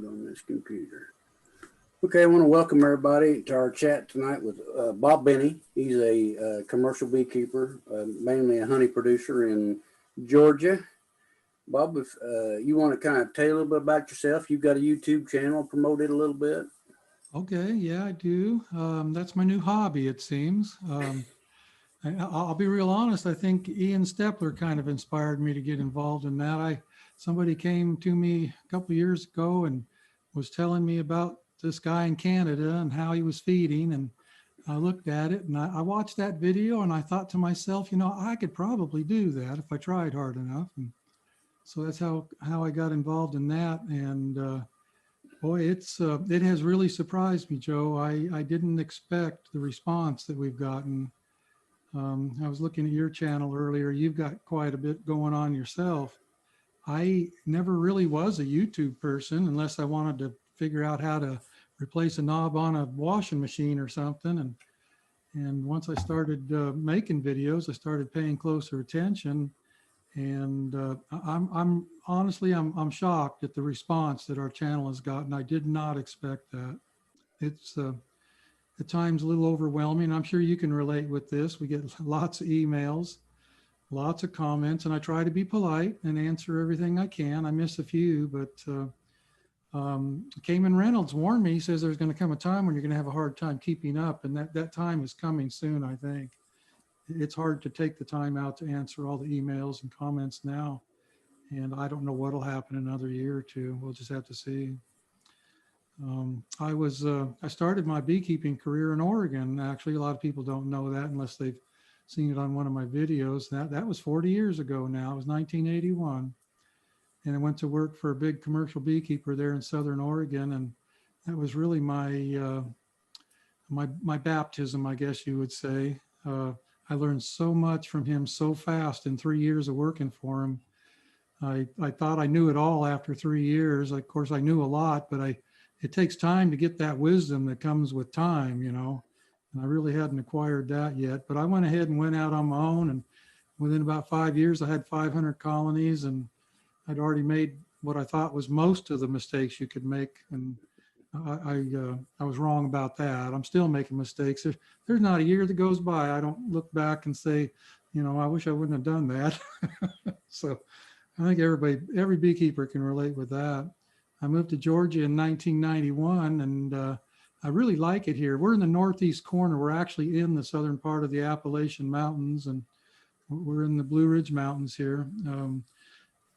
load on this computer. Okay, I want to welcome everybody to our chat tonight with Bob Bennie. He's a commercial beekeeper, mainly a honey producer in Georgia. Bob, if you want to kind of tell a little bit about yourself, you've got a YouTube channel, promote it a little bit. Okay, yeah, I do. That's my new hobby, it seems. I'll be real honest. I think Ian Stepler kind of inspired me to get involved in that. Somebody came to me a couple of years ago and was telling me about this guy in Canada and how he was feeding. And I looked at it and I watched that video and I thought to myself, you know, I could probably do that if I tried hard enough. And so that's how I got involved in that. And boy, it has really surprised me, Joe. I didn't expect the response that we've gotten. I was looking at your channel earlier. You've got quite a bit going on yourself. I never really was a YouTube person unless I wanted to figure out how to replace a knob on a washing machine or something. And once I started making videos, I started paying closer attention. And I'm honestly shocked at the response that our channel has gotten. I did not expect that. It's at times a little overwhelming. I'm sure you can relate with this. We get lots of emails, lots of comments, and I try to be polite and answer everything I can. I miss a few, but Cayman Reynolds warned me. He says there's going to come a time when you're going to have a hard time keeping up, and that time is coming soon, I think. It's hard to take the time out to answer all the emails and comments now, and I don't know what'll happen in another year or two. We'll just have to see. I started my beekeeping career in Oregon. Actually, a lot of people don't know that unless they've seen it on one of my videos. That was 40 years ago now. It was 1981. And I went to work for a big commercial beekeeper there in Southern Oregon. And that was really my baptism, I guess you would say. I learned so much from him so fast in 3 years of working for him. I thought I knew it all after 3 years. Of course, I knew a lot, but it takes time to get that wisdom that comes with time, you know, and I really hadn't acquired that yet. But I went ahead and went out on my own, and within about 5 years, I had 500 colonies, and I'd already made what I thought was most of the mistakes you could make. And I was wrong about that. I'm still making mistakes. There's not a year that goes by I don't look back and say, you know, I wish I wouldn't have done that. So I think every beekeeper can relate with that. I moved to Georgia in 1991, and I really like it here. We're in the northeast corner. We're actually in the southern part of the Appalachian Mountains, and we're in the Blue Ridge Mountains here. We're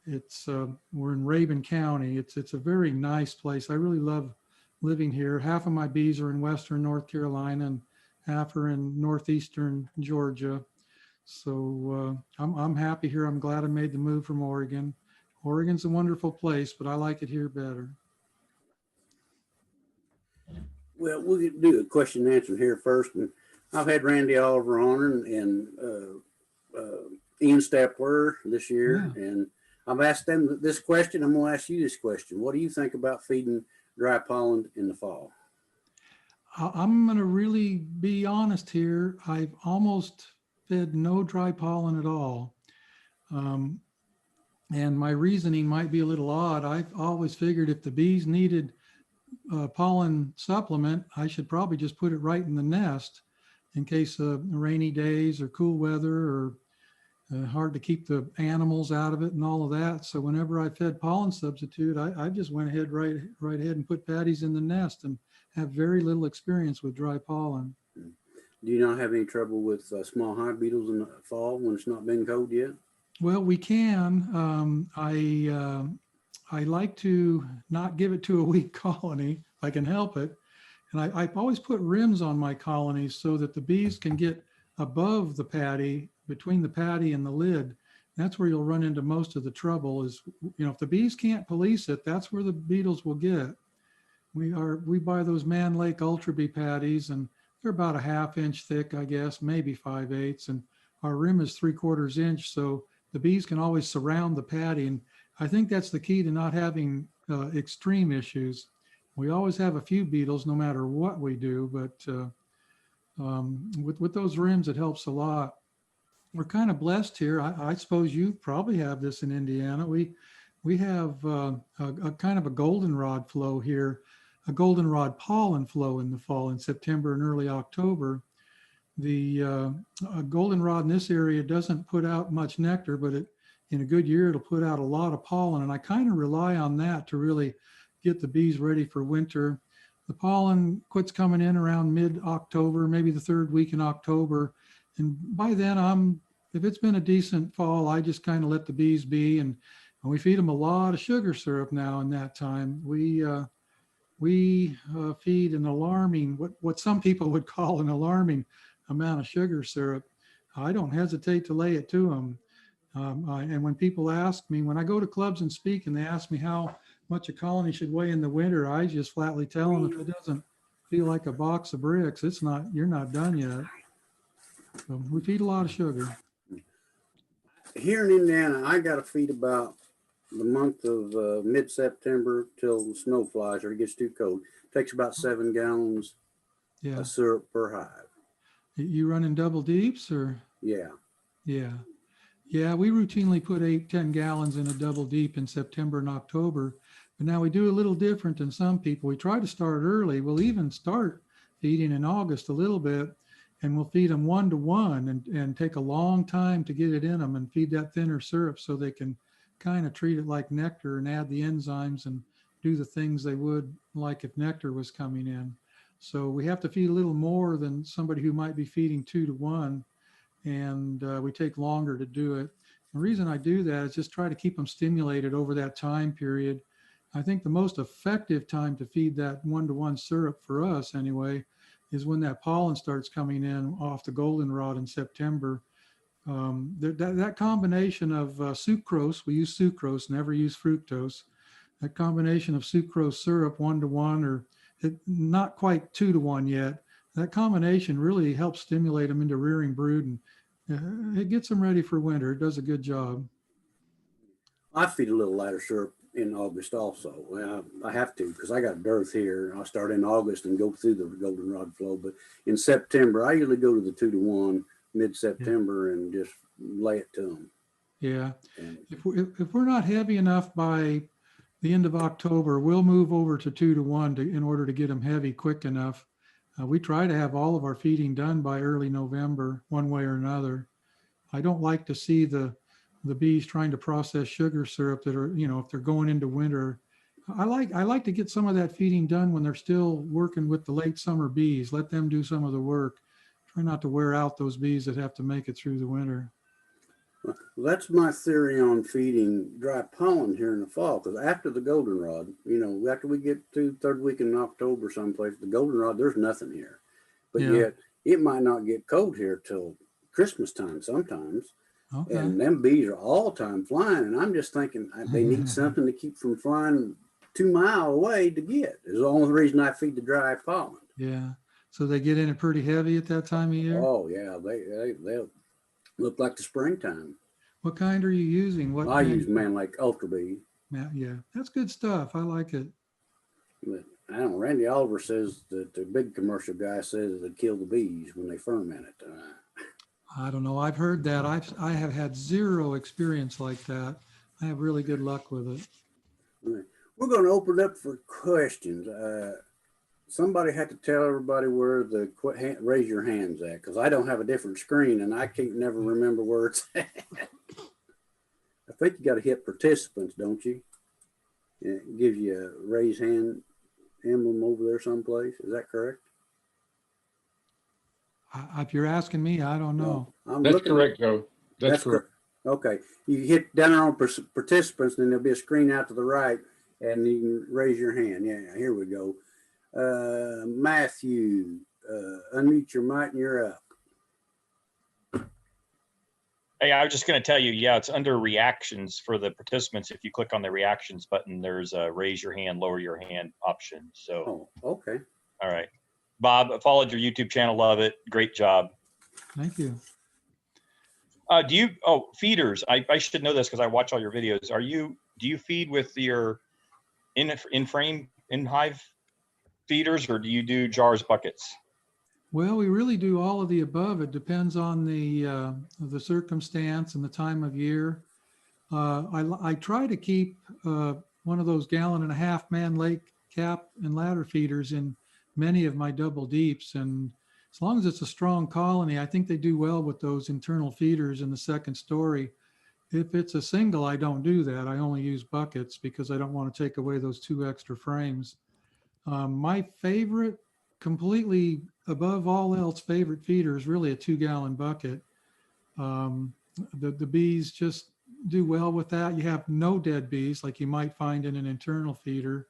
in Rabun County. It's a very nice place. I really love living here. Half of my bees are in western North Carolina, and half are in northeastern Georgia. So I'm happy here. I'm glad I made the move from Oregon. Oregon's a wonderful place, but I like it here better. Well, we'll do a question and answer here first. And I've had Randy Oliver on and Ian Stepler this year. Yeah. And I've asked them this question. I'm going to ask you this question. What do you think about feeding dry pollen in the fall? I'm going to really be honest here. I've almost fed no dry pollen at all. And my reasoning might be a little odd. I've always figured if the bees needed pollen supplement, I should probably just put it right in the nest in case of rainy days or cool weather or hard to keep the animals out of it and all of that. So whenever I fed pollen substitute, I just went ahead right ahead and put patties in the nest and have very little experience with dry pollen. Do you not have any trouble with small hive beetles in the fall when it's not been cold yet? Well, we can. I like to not give it to a weak colony if I can help it. And I've always put rims on my colonies so that the bees can get above the patty, between the patty and the lid. That's where you'll run into most of the trouble is, you know, if the bees can't police it, that's where the beetles will get. We buy those Man Lake Ultra Bee patties, and they're about a 1/2 inch thick, I guess, maybe 5/8. And our rim is 3/4 inch. So the bees can always surround the patty. And I think that's the key to not having extreme issues. We always have a few beetles no matter what we do, but with those rims, it helps a lot. We're kind of blessed here. I suppose you probably have this in Indiana. we have a kind of a goldenrod flow here, a goldenrod pollen flow in the fall in September and early October. The goldenrod in this area doesn't put out much nectar, but in a good year, it'll put out a lot of pollen. And I kind of rely on that to really get the bees ready for winter. The pollen quits coming in around mid-October, maybe the third week in October. And by then, if it's been a decent fall, I just kind of let the bees be. And we feed them a lot of sugar syrup now in that time. We feed an alarming, what some people would call an alarming amount of sugar syrup. I don't hesitate to lay it to them. And when people ask me, when I go to clubs and speak and they ask me how much a colony should weigh in the winter, I just flatly tell them if it doesn't feel like a box of bricks, you're not done yet. So we feed a lot of sugar. Here in Indiana, I got to feed about the month of mid-September till the snow flies or it gets too cold. It takes about 7 gallons of syrup per hive. You running double deeps or? Yeah. Yeah, we routinely put 8-10 gallons in a double deep in September and October. But now we do a little different than some people. We try to start early. We'll even start feeding in August a little bit, and we'll feed them 1-to-1 and take a long time to get it in them and feed that thinner syrup so they can kind of treat it like nectar and add the enzymes and do the things they would like if nectar was coming in. So we have to feed a little more than somebody who might be feeding 2-to-1, and we take longer to do it. The reason I do that is just try to keep them stimulated over that time period. I think the most effective time to feed that 1-to-1 syrup for us anyway is when that pollen starts coming in off the goldenrod in September. That combination of sucrose, we use sucrose, never use fructose. That combination of sucrose syrup 1-to-1 or not quite 2-to-1 yet, that combination really helps stimulate them into rearing brood, and it gets them ready for winter. It does a good job. I feed a little lighter syrup in August also. I have to because I got dearth here. I'll start in August and go through the goldenrod flow. But in September, I usually go to the 2-to-1 mid-September and just lay it to them. Yeah. If we're not heavy enough by the end of October, we'll move over to 2-to-1 in order to get them heavy quick enough. We try to have all of our feeding done by early November, one way or another. I don't like to see the bees trying to process sugar syrup that are, if they're going into winter. I like to get some of that feeding done when they're still working with the late summer bees. Let them do some of the work. Try not to wear out those bees that have to make it through the winter. Well, that's my theory on feeding dry pollen here in the fall. Because after the goldenrod, after we get to third week in October someplace, the goldenrod, there's nothing here. But yet it might not get cold here till Christmas time sometimes. Okay. And them bees are all the time flying. And I'm just thinking they need something to keep from flying 2 miles away to get. Is the only reason I feed the dry pollen. Yeah. So they get in it pretty heavy at that time of year? Oh, yeah. They'll look like the springtime. What kind are you using? I use like Ultra Bee. Yeah, that's good stuff. I like it. But I don't know. Randy Oliver says that the big commercial guy says it'd kill the bees when they ferment it. I don't know. I've heard that. I have had zero experience like that. I have really good luck with it. Right. We're going to open up for questions. Somebody had to tell everybody where the raise your hands at, because I don't have a different screen and I can't never remember where it's at. I think you got to hit participants, don't you? And it gives you a raise hand emblem over there someplace. Is that correct? If you're asking me, I don't know. That's correct, Joe. That's correct. Okay. You hit down on participants, and then there'll be a screen out to the right, and you can raise your hand. Yeah, here we go. Matthew, unmute your mic and you're up. Hey, I was just going to tell you, it's under reactions for the participants. If you click on the reactions button, there's a raise your hand, lower your hand option. So, okay. All right. Bob, I followed your YouTube channel. Love it. Great job. Thank you. Feeders. I should know this because I watch all your videos. Do you feed with your in-frame, in-hive feeders, or do you do jars, buckets? Well, we really do all of the above. It depends on the circumstance and the time of year. I try to keep one of those 1.5 gallon man lake cap and ladder feeders in many of my double deeps. And as long as it's a strong colony, I think they do well with those internal feeders in the second story. If it's a single, I don't do that. I only use buckets because I don't want to take away those 2 extra frames. My favorite, completely above all else favorite feeder is really a 2-gallon bucket. The bees just do well with that. You have no dead bees like you might find in an internal feeder.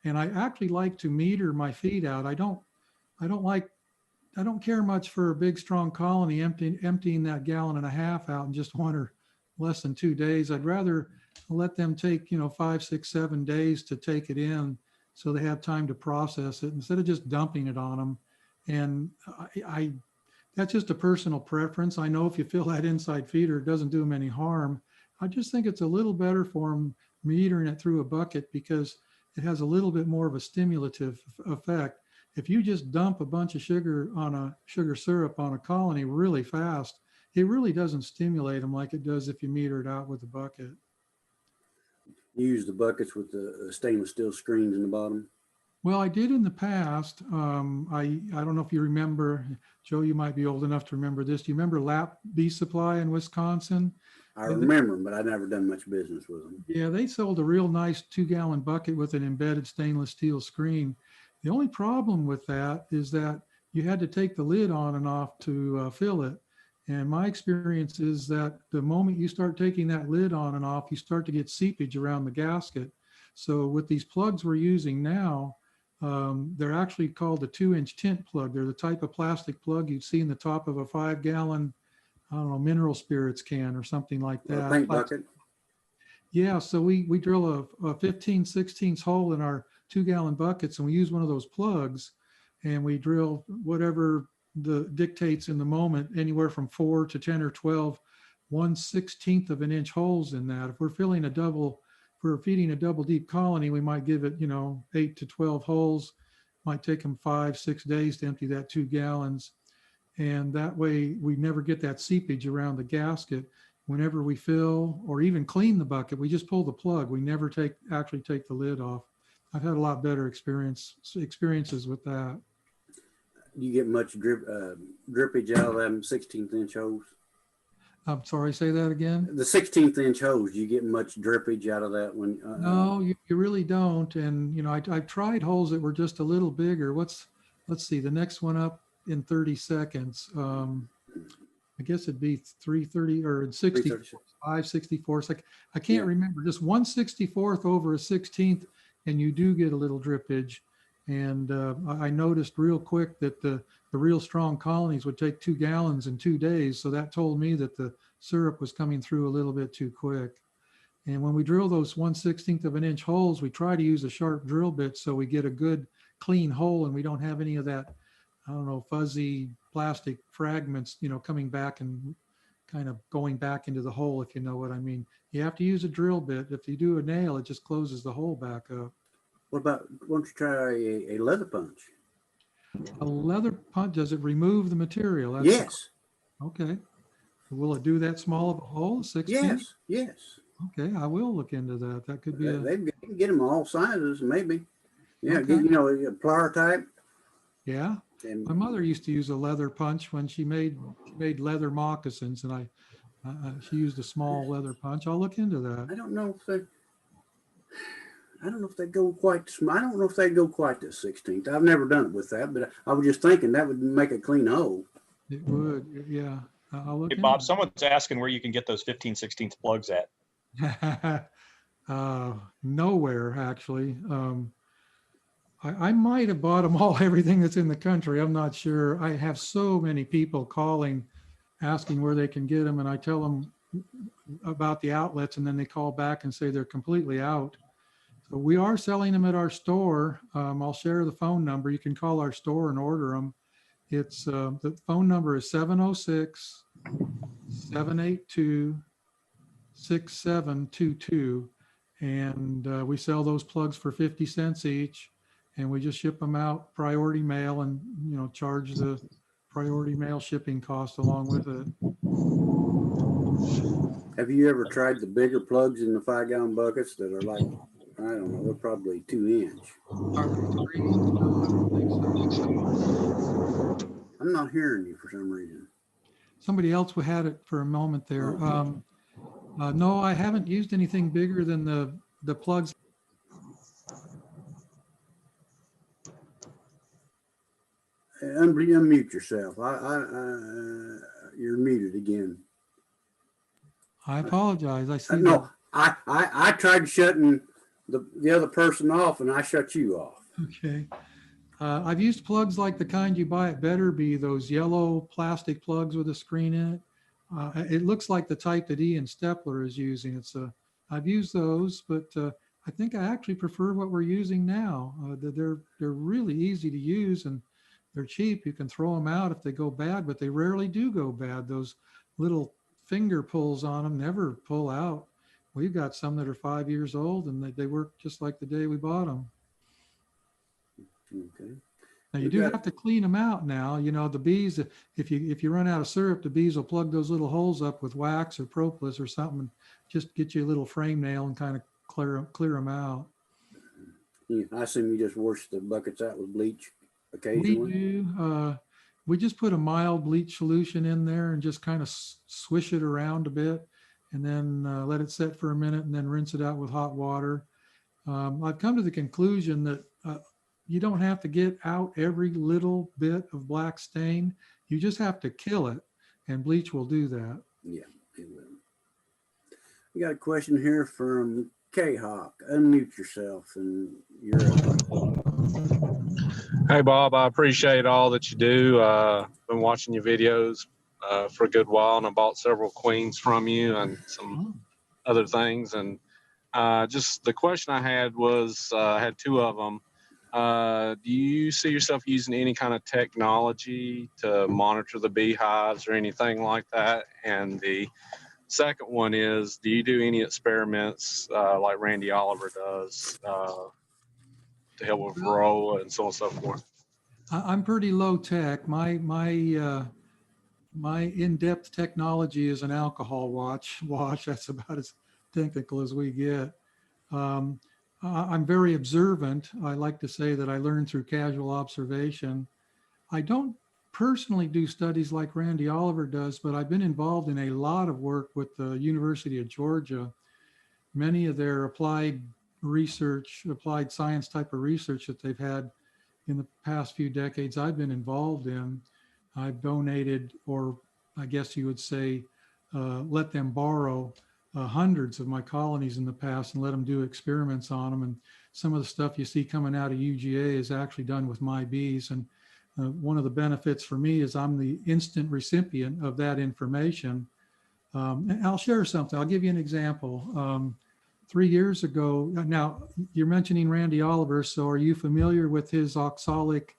And I actually like to meter my feed out. I don't care much for a big strong colony emptying that 1.5 gallons out in just 1 or less than 2 days. I'd rather let them take 5, 6, 7 days to take it in, so they have time to process it instead of just dumping it on them. And I that's just a personal preference. I know if you fill that inside feeder, it doesn't do them any harm. I just think it's a little better for them metering it through a bucket because it has a little bit more of a stimulative effect. If you just dump a bunch of sugar syrup on a colony really fast, it really doesn't stimulate them like it does if you meter it out with a bucket. You use the buckets with the stainless steel screens in the bottom. Well, I did in the past. I don't know if you remember, Joe, you might be old enough to remember this. Do you remember Lap Bee Supply in Wisconsin? I remember them, but I've never done much business with them. Yeah, they sold a real nice 2-gallon bucket with an embedded stainless steel screen. The only problem with that is that you had to take the lid on and off to fill it. And my experience is that the moment you start taking that lid on and off, you start to get seepage around the gasket. So with these plugs we're using now, they're actually called the 2-inch tint plug. They're the type of plastic plug you'd see in the top of a 5-gallon, I don't know, mineral spirits can or something like that. Paint bucket. Yeah, so we drill a 15/16 hole in our 2-gallon buckets, and we use one of those plugs, and we drill whatever the dictates in the moment, anywhere from 4 to 10 or 12 1/16 of an inch holes in that. If we're feeding a double deep colony, we might give it 8 to 12 holes. Might take them 5, 6 days to empty that 2 gallons, and that way we never get that seepage around the gasket. Whenever we fill or even clean the bucket, we just pull the plug. We never actually take the lid off. I've had a lot better experiences with that. You get much drippage out of them 16th inch hose? I'm sorry, say that again? The 16th inch hose, you get much drippage out of that one? No, you really don't. And I've tried holes that were just a little bigger. Let's see, the next one up in 30 seconds. I guess it'd be 330 or 60, 5/64. It's like, I can't remember, just 1/64 over a 16th, and you do get a little drippage. And I noticed real quick that the real strong colonies would take 2 gallons in 2 days. So that told me that the syrup was coming through a little bit too quick. And when we drill those 1/16 of an inch holes, we try to use a sharp drill bit so we get a good clean hole and we don't have any of that, I don't know, fuzzy plastic fragments, coming back and kind of going back into the hole, if you know what I mean. You have to use a drill bit. If you do a nail, it just closes the hole back up. Why don't you try a leather punch? A leather punch, does it remove the material? Yes. Okay. Will it do that small of a hole, 6 feet? Yes. Okay, I will look into that. That could be They can get them all sizes, maybe. Yeah, Okay. a plier type. Yeah. And My mother used to use a leather punch when she made leather moccasins, and she used a small leather punch. I'll look into that. I don't know if they go quite. I don't know if they go quite to 16th. I've never done it with that, but I was just thinking that would make a clean hole. It would, yeah. I'll look Hey, into Bob, someone's asking where you can get those 15/16 plugs at. Nowhere, actually. I might have bought them all, everything that's in the country. I'm not sure. I have so many people calling, asking where they can get them, and I tell them about the outlets, and then they call back and say they're completely out. So we are selling them at our store. I'll share the phone number. You can call our store and order them. It's the phone number is 706-782-6722, and we sell those plugs for 50 cents each. And we just ship them out priority mail and, charge the priority mail shipping cost along with it. Have you ever tried the bigger plugs in the 5-gallon buckets that are like, I don't know, they're probably 2 inch? Are they 3? No, I don't think so. I'm not hearing you for some reason. Somebody else had it for a moment there. No, I haven't used anything bigger than the plugs. Unmute yourself. You're muted again. I apologize. I see that. No, I tried shutting the other person off, and I shut you off. Okay. I've used plugs like the kind you buy at Better Bee, those yellow plastic plugs with a screen in it. It looks like the type that Ian Stepler is using. I've used those, but I think I actually prefer what we're using now. They're really easy to use and they're cheap. You can throw them out if they go bad, but they rarely do go bad. Those little finger pulls on them never pull out. We've got some that are 5 years old and they work just like the day we bought them. Okay. Now you do have to clean them out now. You know, the bees, if you run out of syrup, the bees will plug those little holes up with wax or propolis or something. Just get you a little frame nail and kind of clear them out. I assume you just wash the buckets out with bleach occasionally? We do. We just put a mild bleach solution in there and just kind of swish it around a bit and then let it set for a minute and then rinse it out with hot water. I've come to the conclusion that you don't have to get out every little bit of black stain. You just have to kill it, and bleach will do that. Yeah, it will. We got a question here from K-Hawk. Unmute yourself and you're up. Hey, Bob, I appreciate all that you do. Been watching your videos for a good while, and I bought several queens from you and some other things. And just the question I had was, I had 2 of them. Do you see yourself using any kind of technology to monitor the beehives or anything like that? And the second one is, do you do any experiments like Randy Oliver does to help with varroa and so on and so forth? I'm pretty low tech. My in-depth technology is an alcohol wash. That's about as technical as we get. I'm very observant. I like to say that I learn through casual observation. I don't personally do studies like Randy Oliver does, but I've been involved in a lot of work with the University of Georgia. Many of their applied research, applied science type of research that they've had in the past few decades, I've been involved in. I've donated, or I guess you would say, let them borrow hundreds of my colonies in the past and let them do experiments on them. And some of the stuff you see coming out of UGA is actually done with my bees. And one of the benefits for me is I'm the instant recipient of that information. And I'll share something. I'll give you an example. 3 years ago, now you're mentioning Randy Oliver, so are you familiar with his oxalic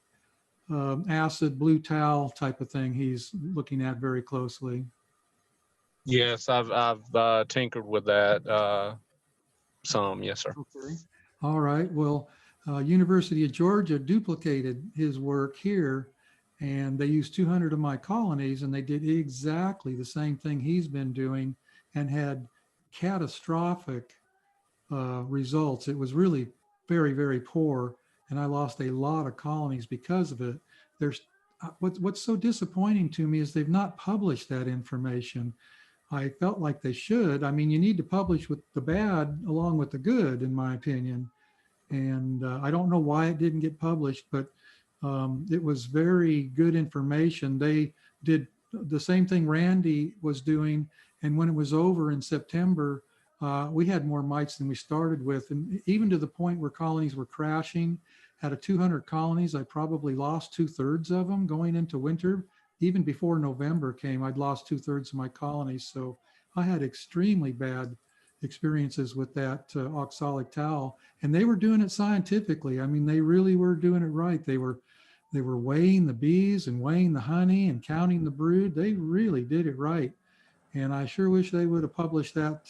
acid blue towel type of thing he's looking at very closely? Yes, I've tinkered with that some. Yes, sir. Okay. All right. Well, University of Georgia duplicated his work here, and they used 200 of my colonies, and they did exactly the same thing he's been doing and had catastrophic results. It was really very, very poor, and I lost a lot of colonies because of it. There's what's so disappointing to me is they've not published that information. I felt like they should. I mean, you need to publish with the bad along with the good, in my opinion. And I don't know why it didn't get published, but it was very good information. They did the same thing Randy was doing. And when it was over in September, we had more mites than we started with. And even to the point where colonies were crashing. Out of 200 colonies, I probably lost 2/3 of them going into winter. Even before November came, I'd lost 2/3 of my colonies. So I had extremely bad experiences with that oxalic towel, and they were doing it scientifically. I mean, they really were doing it right. They were weighing the bees and weighing the honey and counting the brood. They really did it right. And I sure wish they would have published that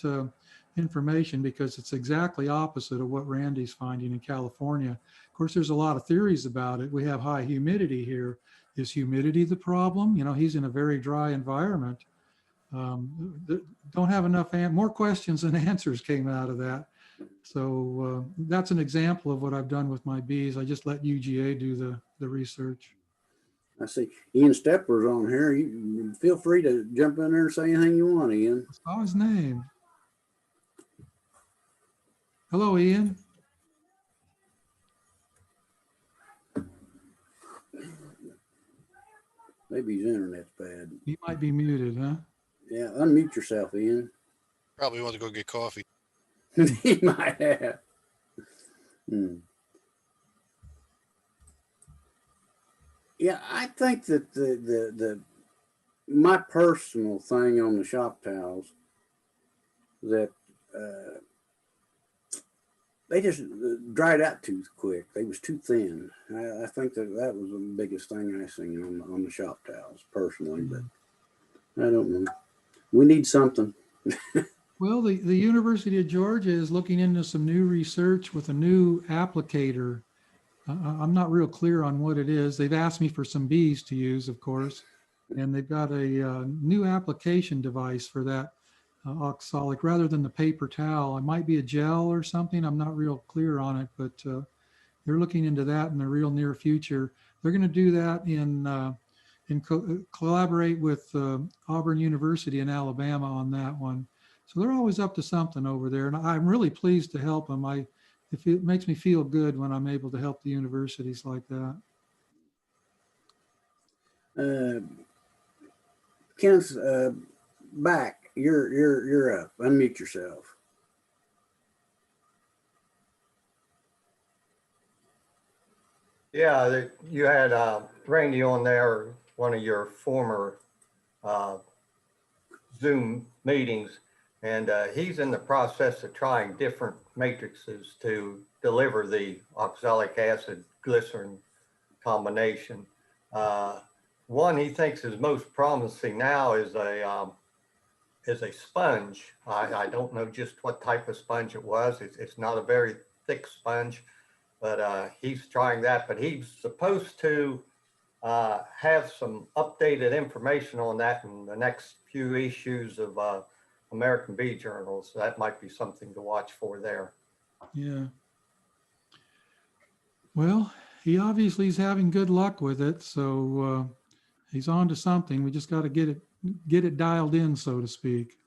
information, because it's exactly opposite of what Randy's finding in California. Of course, there's a lot of theories about it. We have high humidity here. Is humidity the problem? You know, he's in a very dry environment. Don't have enough, more questions than answers came out of that. So that's an example of what I've done with my bees. I just let UGA do the research. I see Ian Stepler's on here. You feel free to jump in there and say anything you want, Ian. I saw his name. Hello, Ian. Maybe his internet's bad. He might be muted, huh? Yeah, unmute yourself, Ian. Probably want to go get coffee. He might have. Yeah, I think that the my personal thing on the shop towels that they just dried out too quick. They was too thin. I think that was the biggest thing I seen on the shop towels personally, but I don't know. We need something. Well, the University of Georgia is looking into some new research with a new applicator. I'm not real clear on what it is. They've asked me for some bees to use, of course, and they've got a new application device for that oxalic rather than the paper towel. It might be a gel or something. I'm not real clear on it, but they're looking into that in the real near future. They're going to do that in collaborate with Auburn University in Alabama on that one. So they're always up to something over there, and I'm really pleased to help them. It makes me feel good when I'm able to help the universities like that. Kenneth, back. You're up. Unmute yourself. Yeah, you had Randy on there, one of your former Zoom meetings, and he's in the process of trying different matrices to deliver the oxalic acid glycerin combination. One he thinks is most promising now is a sponge. I don't know just what type of sponge it was. It's not a very thick sponge, but he's trying that. But he's supposed to have some updated information on that in the next few issues of American Bee Journal. So that might be something to watch for there. Yeah. Well, he obviously is having good luck with it, so he's on to something. We just got to get it dialed in, so to speak.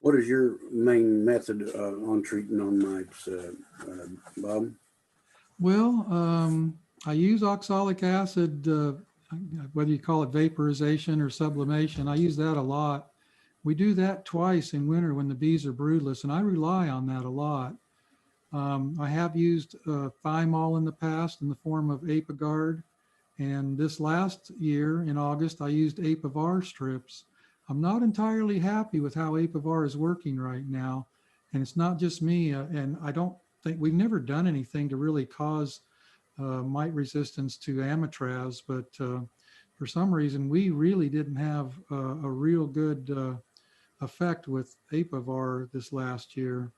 What is your main method on treating on mites, Bob? Well, I use oxalic acid, whether you call it vaporization or sublimation. I use that a lot. We do that twice in winter when the bees are broodless, and I rely on that a lot. I have used thymol in the past in the form of Apigard, and this last year in August, I used Apivar strips. I'm not entirely happy with how Apivar is working right now, and it's not just me, and I don't think we've never done anything to really cause mite resistance to Amitraz, but for some reason, we really didn't have a real good effect with Apivar this last year.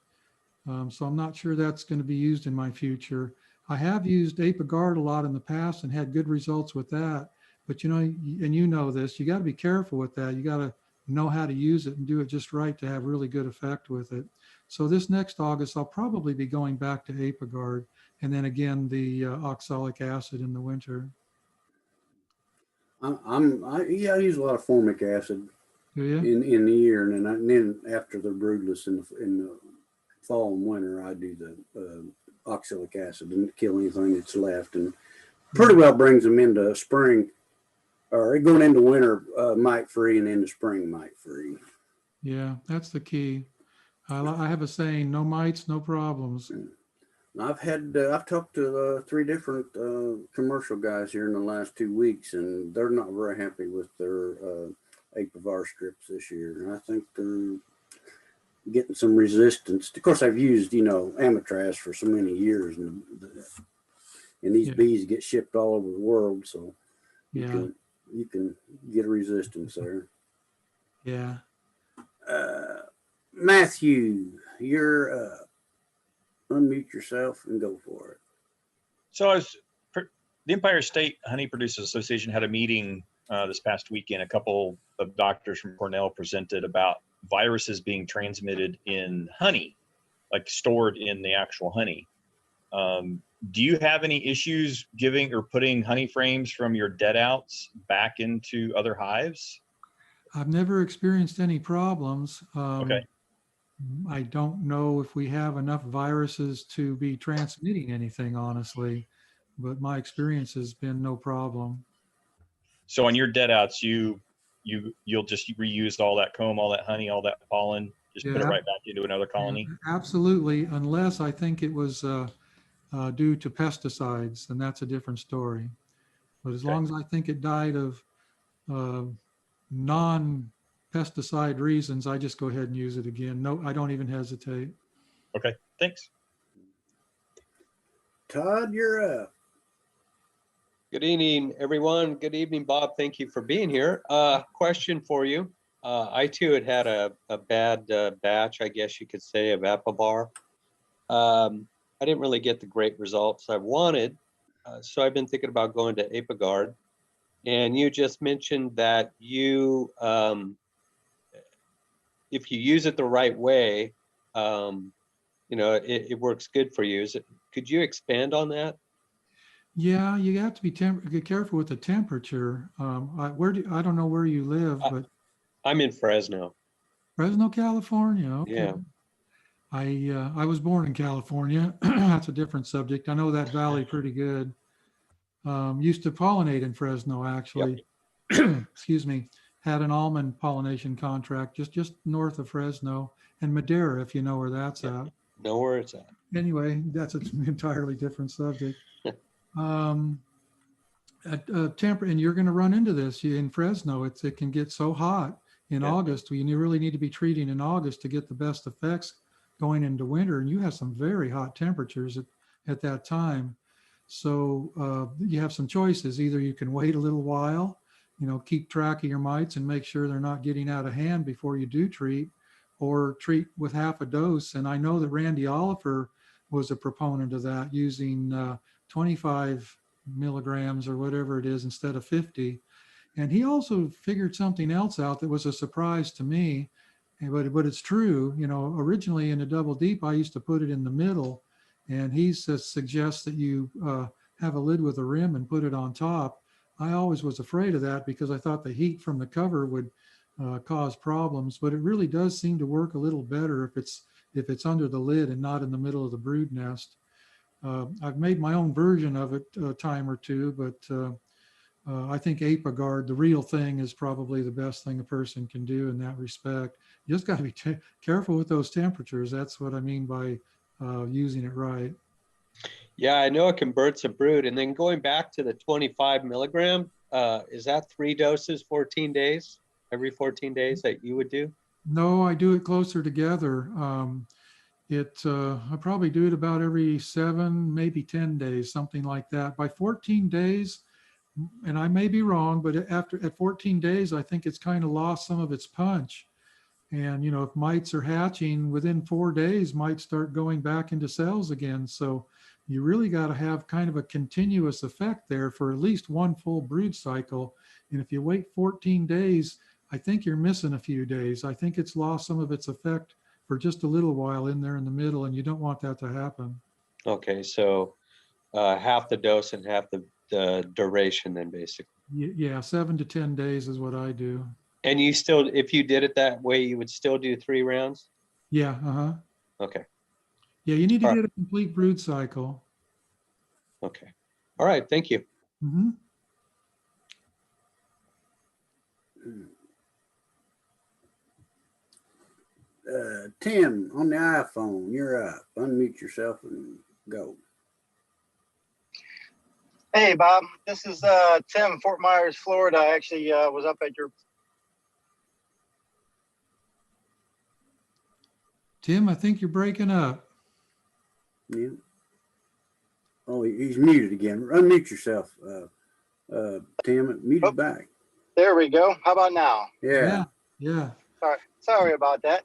So I'm not sure that's going to be used in my future. I have used Apigard a lot in the past and had good results with that. But you know, and you know this, you got to be careful with that. You got to know how to use it and do it just right to have really good effect with it. So this next August, I'll probably be going back to Apigard and then again the oxalic acid in the winter. I use a lot of formic acid Do you? in the year, and then after they're broodless in the fall and winter, I do the oxalic acid and kill anything that's left, and pretty well brings them into spring, or going into winter mite free and into spring mite free. Yeah, that's the key. I have a saying: no mites, no problems. I've talked to 3 different commercial guys here in the last 2 weeks, and they're not very happy with their Apivar strips this year. And I think they're getting some resistance. Of course, I've used, Amitraz for so many years, and these bees get shipped all over the world, so you can get a resistance there. Yeah. Matthew, you're unmute yourself and go for it. So the Empire State Honey Producers Association had a meeting this past weekend, a couple of doctors from Cornell presented about viruses being transmitted in honey, like stored in the actual honey. Do you have any issues giving or putting honey frames from your dead outs back into other hives? I've never experienced any problems. Okay. I don't know if we have enough viruses to be transmitting anything, honestly, but my experience has been no problem. So on your dead outs, you'll just reuse all that comb, all that honey, all that pollen, just put it Yeah. right back into another colony? Yeah, absolutely, unless I think it was due to pesticides, and that's a different story. But as Okay. long as I think it died of non-pesticide reasons, I just go ahead and use it again. No, I don't even hesitate. Okay, thanks. Todd, you're up. Good evening, everyone. Good evening, Bob. Thank you for being here. Question for you. I too had a bad batch, I guess you could say, of Apibar. I didn't really get the great results I wanted. So I've been thinking about going to Apigard. And you just mentioned that you, if you use it the right way, it works good for you. Could you expand on that? Yeah, you have to be careful with the temperature. I don't know where you live, but I'm in Fresno. Fresno, California. Okay. Yeah. I was born in California. That's a different subject. I know that valley pretty good. Used to pollinate in Fresno, actually. Excuse me. Had an almond pollination contract just north of Fresno, and Madera, if you know where that's at. Know where it's at. Anyway, that's an entirely different subject. And you're going to run into this in Fresno. It can get so hot in August. You really need to be treating in August to get the best effects going into winter. And you have some very hot temperatures at that time. So you have some choices. Either you can wait a little while, keep track of your mites and make sure they're not getting out of hand before you do treat, or treat with half a dose. And I know that Randy Oliver was a proponent of that, using 25 milligrams or whatever it is instead of 50. And he also figured something else out that was a surprise to me, but it's true. Originally in a double deep, I used to put it in the middle, and he suggests that you have a lid with a rim and put it on top. I always was afraid of that because I thought the heat from the cover would cause problems, but it really does seem to work a little better if it's under the lid and not in the middle of the brood nest. I've made my own version of it a time or two, but I think Apigard, the real thing, is probably the best thing a person can do in that respect. You just got to be careful with those temperatures. That's what I mean by using it right. Yeah, I know it converts a brood. And then going back to the 25 milligram, is that 3 doses, 14 days, every 14 days that you would do? No, I do it closer together. I probably do it about every 7, maybe 10 days, something like that. By 14 days, and I may be wrong, but at 14 days, I think it's kind of lost some of its punch. And, if mites are hatching within 4 days, might start going back into cells again. So you really got to have kind of a continuous effect there for at least one full brood cycle. And if you wait 14 days, I think you're missing a few days. I think it's lost some of its effect for just a little while in there in the middle, and you don't want that to happen. Okay, so half the dose and half the duration then, basically. Yeah, 7 to 10 days is what I do. And you still, if you did it that way, you would still do 3 rounds? Yeah, Okay, Yeah, you need to get a complete brood cycle. okay. All right, thank you. Mm-hmm. Tim, on the iPhone, you're up. Unmute yourself and go. Hey, Bob. This is Tim, Fort Myers, Florida. I actually was up at your... Tim, I think you're breaking up. Yeah. Oh, he's muted again. Unmute yourself, Tim. Muted back. There we go. How about now? Yeah. Sorry about that.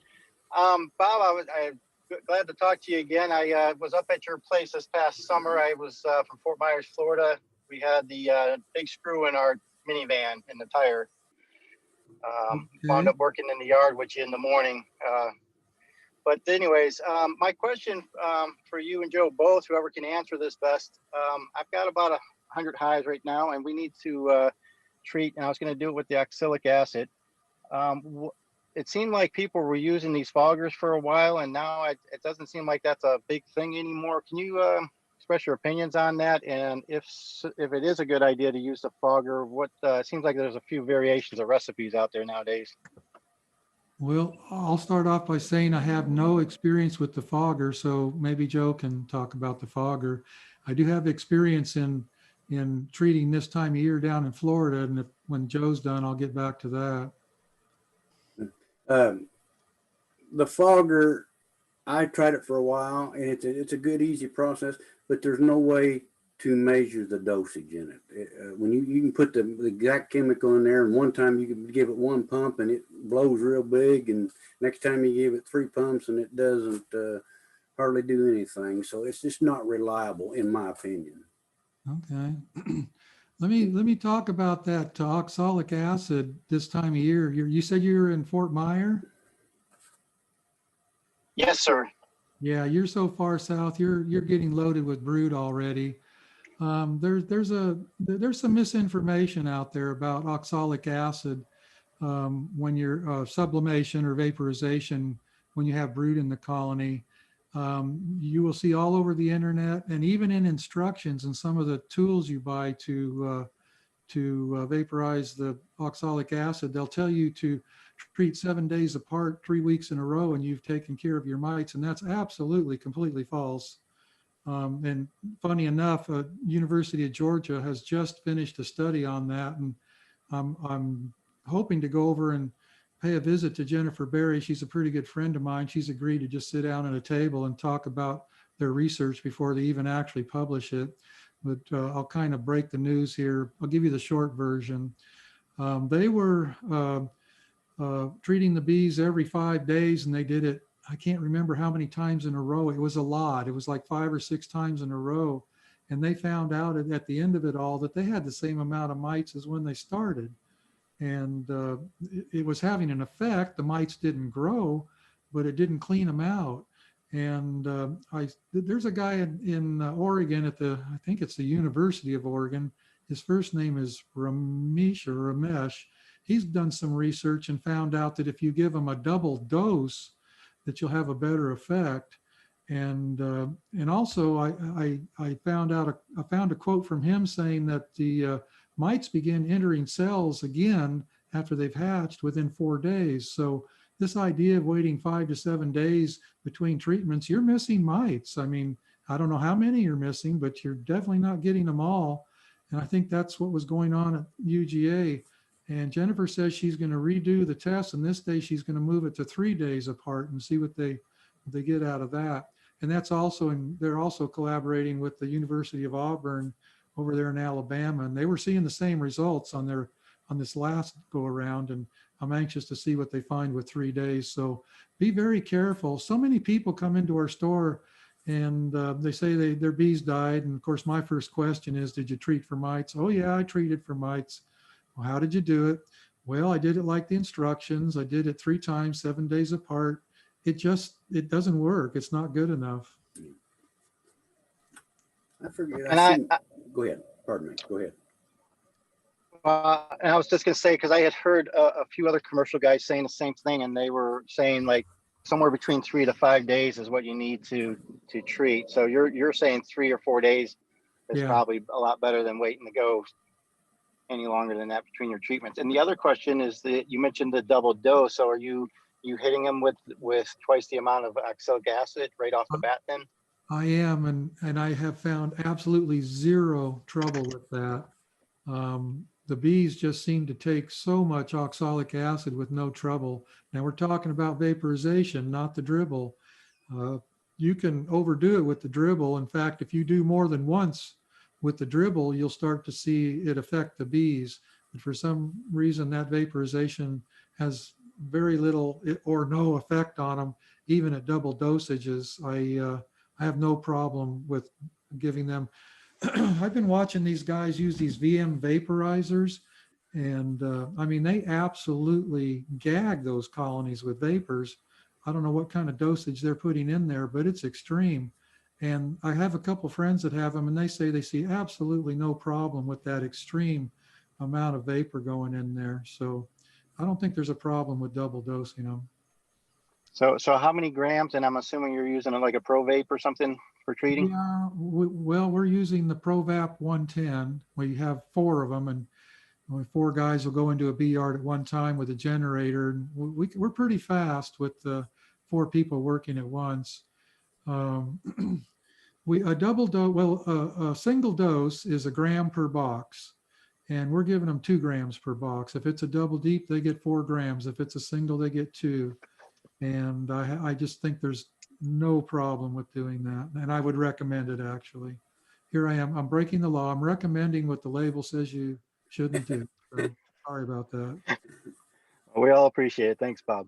Bob, I'm glad to talk to you again. I was up at your place this past summer. I was from Fort Myers, Florida. We had the big screw in our minivan in the tire. Wound up working in the yard with you in the morning. But anyways, my question for you and Joe both, whoever can answer this best, I've got about 100 hives right now, and we need to treat, and I was going to do it with the oxalic acid. It seemed like people were using these foggers for a while, and now it doesn't seem like that's a big thing anymore. Can you express your opinions on that? And if it is a good idea to use the fogger, what it seems like there's a few variations of recipes out there nowadays. Well, I'll start off by saying I have no experience with the fogger, so maybe Joe can talk about the fogger. I do have experience in treating this time of year down in Florida, and when Joe's done, I'll get back to that. The fogger, I tried it for a while, and it's a good, easy process, but there's no way to measure the dosage in it. When you can put the exact chemical in there, and one time you can give it one pump and it blows real big, and next time you give it 3 pumps and it doesn't hardly do anything. So it's just not reliable, in my opinion. Okay. Let me talk about that oxalic acid this time of year. You said you were in Fort Myer? Yes, sir. Yeah, you're so far south. You're getting loaded with brood already. There's some misinformation out there about oxalic acid when you're sublimation or vaporization when you have brood in the colony. You will see all over the internet, and even in instructions and some of the tools you buy to vaporize the oxalic acid, they'll tell you to treat 7 days apart, 3 weeks in a row, and you've taken care of your mites, and that's absolutely completely false. And funny enough, University of Georgia has just finished a study on that, and I'm hoping to go over and pay a visit to Jennifer Berry. She's a pretty good friend of mine. She's agreed to just sit down at a table and talk about their research before they even actually publish it. But I'll kind of break the news here. I'll give you the short version. They were treating the bees every 5 days, and they did it, I can't remember how many times in a row. It was a lot. It was like 5 or 6 times in a row. And they found out at the end of it all that they had the same amount of mites as when they started. And it was having an effect. The mites didn't grow, but it didn't clean them out. And there's a guy in Oregon I think it's the University of Oregon. His first name is Ramesh. He's done some research and found out that if you give them a double dose, that you'll have a better effect. And also I found a quote from him saying that the mites begin entering cells again after they've hatched within 4 days. So this idea of waiting 5 to 7 days between treatments, you're missing mites. I mean, I don't know how many you're missing, but you're definitely not getting them all. And I think that's what was going on at UGA. And Jennifer says she's going to redo the test, and this day she's going to move it to 3 days apart and see what they get out of that. And that's also, they're also collaborating with the University of Auburn over there in Alabama, and they were seeing the same results on this last go around. And I'm anxious to see what they find with 3 days. So be very careful. So many people come into our store and they say their bees died. And of course, my first question is, did you treat for mites? Oh yeah, I treated for mites. Well, how did you do it? Well, I did it like the instructions. I did it 3 times, 7 days apart. It doesn't work. It's not good enough. I forget. And Go ahead. Pardon me. Go ahead. And I was just gonna say, because I had heard a few other commercial guys saying the same thing, and they were saying like somewhere between 3 to 5 days is what you need to treat. So you're saying 3 or 4 days is probably a lot better than waiting to go any longer than that between your treatments. And the other question is that you mentioned the double dose. So are you hitting them with twice the amount of oxalic acid right off the bat then? I am, and I have found absolutely zero trouble with that. The bees just seem to take so much oxalic acid with no trouble. Now we're talking about vaporization, not the dribble. You can overdo it with the dribble. In fact, if you do more than once with the dribble, you'll start to see it affect the bees. But for some reason, that vaporization has very little or no effect on them, even at double dosages. I have no problem with giving them. I've been watching these guys use these VM vaporizers, And I mean, they absolutely gag those colonies with vapors. I don't know what kind of dosage they're putting in there, but it's extreme. And I have a couple friends that have them, and they say they see absolutely no problem with that extreme amount of vapor going in there. So I don't think there's a problem with double dosing them. So how many grams? And I'm assuming you're using like a Pro Vape or something for treating? Yeah, well, we're using the ProVap 110. We have 4 of them, and only 4 guys will go into a bee yard at one time with a generator. And we're pretty fast with the 4 people working at once. A double dose, well, a single dose is 1 gram per box, and we're giving them 2 grams per box. If it's a double deep, they get 4 grams. If it's a single, they get 2. And I just think there's no problem with doing that. And I would recommend it, actually. Here I am, I'm breaking the law. I'm recommending what the label says you shouldn't do. So sorry about that. We all appreciate it. Thanks, Bob.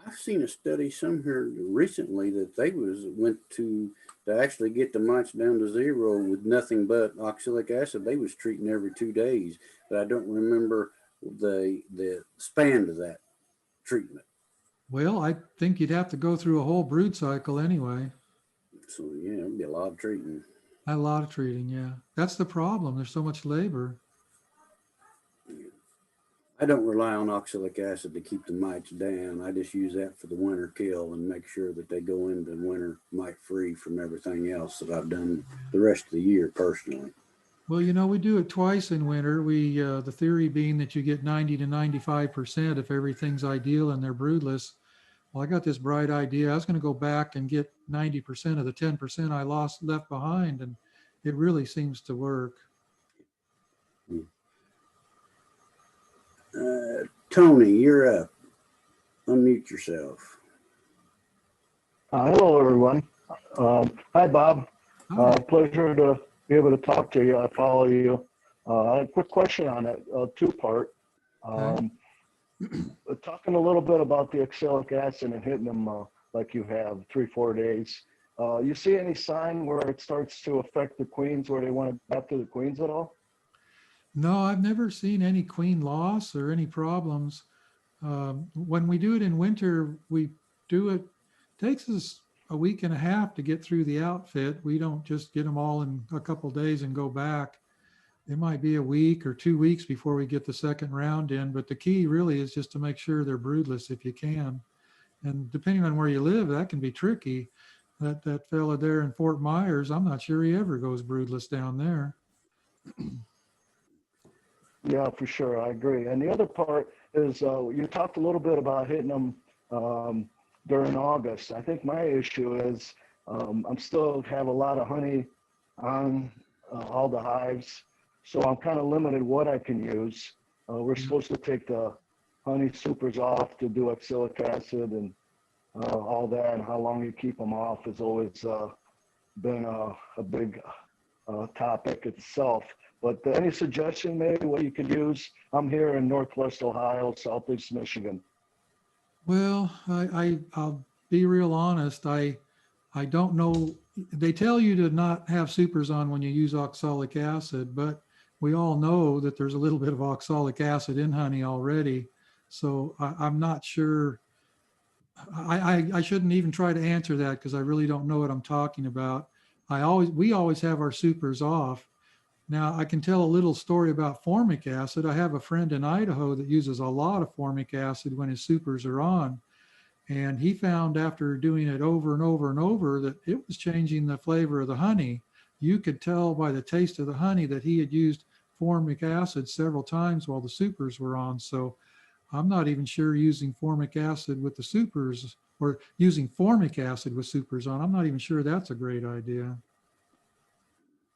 I've seen a study somewhere recently that they went to actually get the mites down to 0 with nothing but oxalic acid. They was treating every 2 days, but I don't remember the span of that treatment. Well, I think you'd have to go through a whole brood cycle anyway. So yeah, it'd be a lot of treating. A lot of treating, yeah. That's the problem. There's so much labor. I don't rely on oxalic acid to keep the mites down. I just use that for the winter kill and make sure that they go into winter mite free from everything else that I've done the rest of the year personally. Well, you know, we do it twice in winter. The theory being that you get 90 to 95% if everything's ideal and they're broodless. Well, I got this bright idea. I was going to go back and get 90% of the 10% I left behind, and it really seems to work. Tony, you're up. Unmute yourself. Hello, everyone. Hi, Bob. Hi. Pleasure to be able to talk to you. I follow you. A quick question on it, 2-part. Talking a little bit about the oxalic acid and hitting them like you have 3-4 days. You see any sign where it starts to affect the queens, where they want to go after the queens at all? No, I've never seen any queen loss or any problems. When we do it in winter, we do it, takes us a week and a half to get through the outfit. We don't just get them all in a couple days and go back. It might be a week or 2 weeks before we get the second round in, but the key really is just to make sure they're broodless if you can. And depending on where you live, that can be tricky. That fella there in Fort Myers, I'm not sure he ever goes broodless down there. Yeah, for sure. I agree. And the other part is you talked a little bit about hitting them during August. I think my issue is I'm still have a lot of honey on all the hives. So I'm kind of limited what I can use. We're supposed to take the honey supers off to do oxalic acid and all that, and how long you keep them off has always been a big topic itself. But any suggestion maybe what you could use? I'm here in Northwest Ohio, Southeast Michigan. Well, I'll be real honest. I don't know. They tell you to not have supers on when you use oxalic acid, but we all know that there's a little bit of oxalic acid in honey already. So I'm not sure. I shouldn't even try to answer that because I really don't know what I'm talking about. We always have our supers off. Now I can tell a little story about formic acid. I have a friend in Idaho that uses a lot of formic acid when his supers are on. And he found after doing it over and over and over that it was changing the flavor of the honey. You could tell by the taste of the honey that he had used formic acid several times while the supers were on. So I'm not even sure using formic acid with the supers or using formic acid with supers on. I'm not even sure that's a great idea.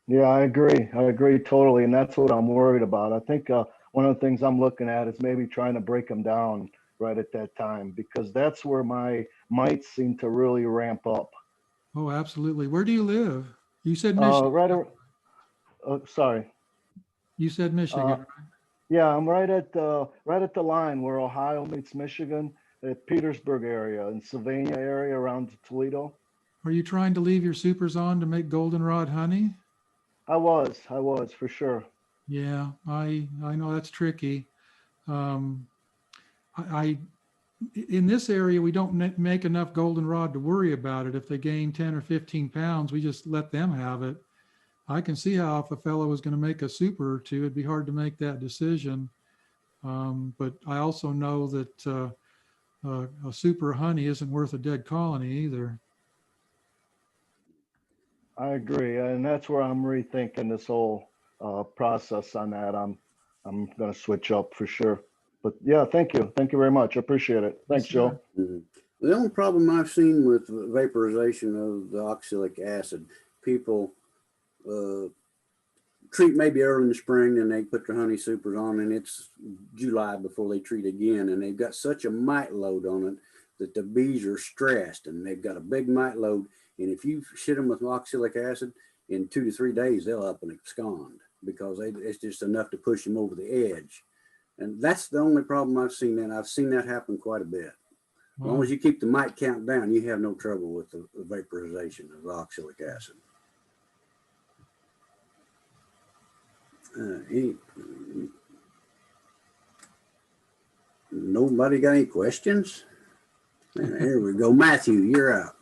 Yeah, I agree totally. And that's what I'm worried about. I think one of the things I'm looking at is maybe trying to break them down right at that time, because that's where my mites seem to really ramp up. Oh, absolutely. Where do you live? You said Michigan. Sorry. You said Michigan, right? Yeah, I'm right at the line where Ohio meets Michigan, at Petersburg area and Sylvania area around Toledo. Are you trying to leave your supers on to make goldenrod honey? I was for sure. Yeah, I know that's tricky. Um, I in this area, we don't make enough goldenrod to worry about it. If they gain 10 or 15 pounds, we just let them have it. I can see how if a fellow was going to make a super or two, it'd be hard to make that decision. But I also know that a super honey isn't worth a dead colony either. I agree, and that's where I'm rethinking this whole process on that. I'm going to switch up for sure. But yeah, thank you very much. I appreciate it. Thanks, Yes, sir. Joe. Mhm. The only problem I've seen with vaporization of the oxalic acid, people treat maybe early in the spring and they put their honey supers on, and it's July before they treat again, and they've got such a mite load on it that the bees are stressed and they've got a big mite load. And if you shit them with oxalic acid, in 2 to 3 days they'll up and abscond because it's just enough to push them over the edge. And that's the only problem I've seen, and I've seen that happen quite a bit. As long as you keep the mite count down, you have no trouble with the vaporization of oxalic acid. Nobody got any questions? Here we go. Matthew, you're out.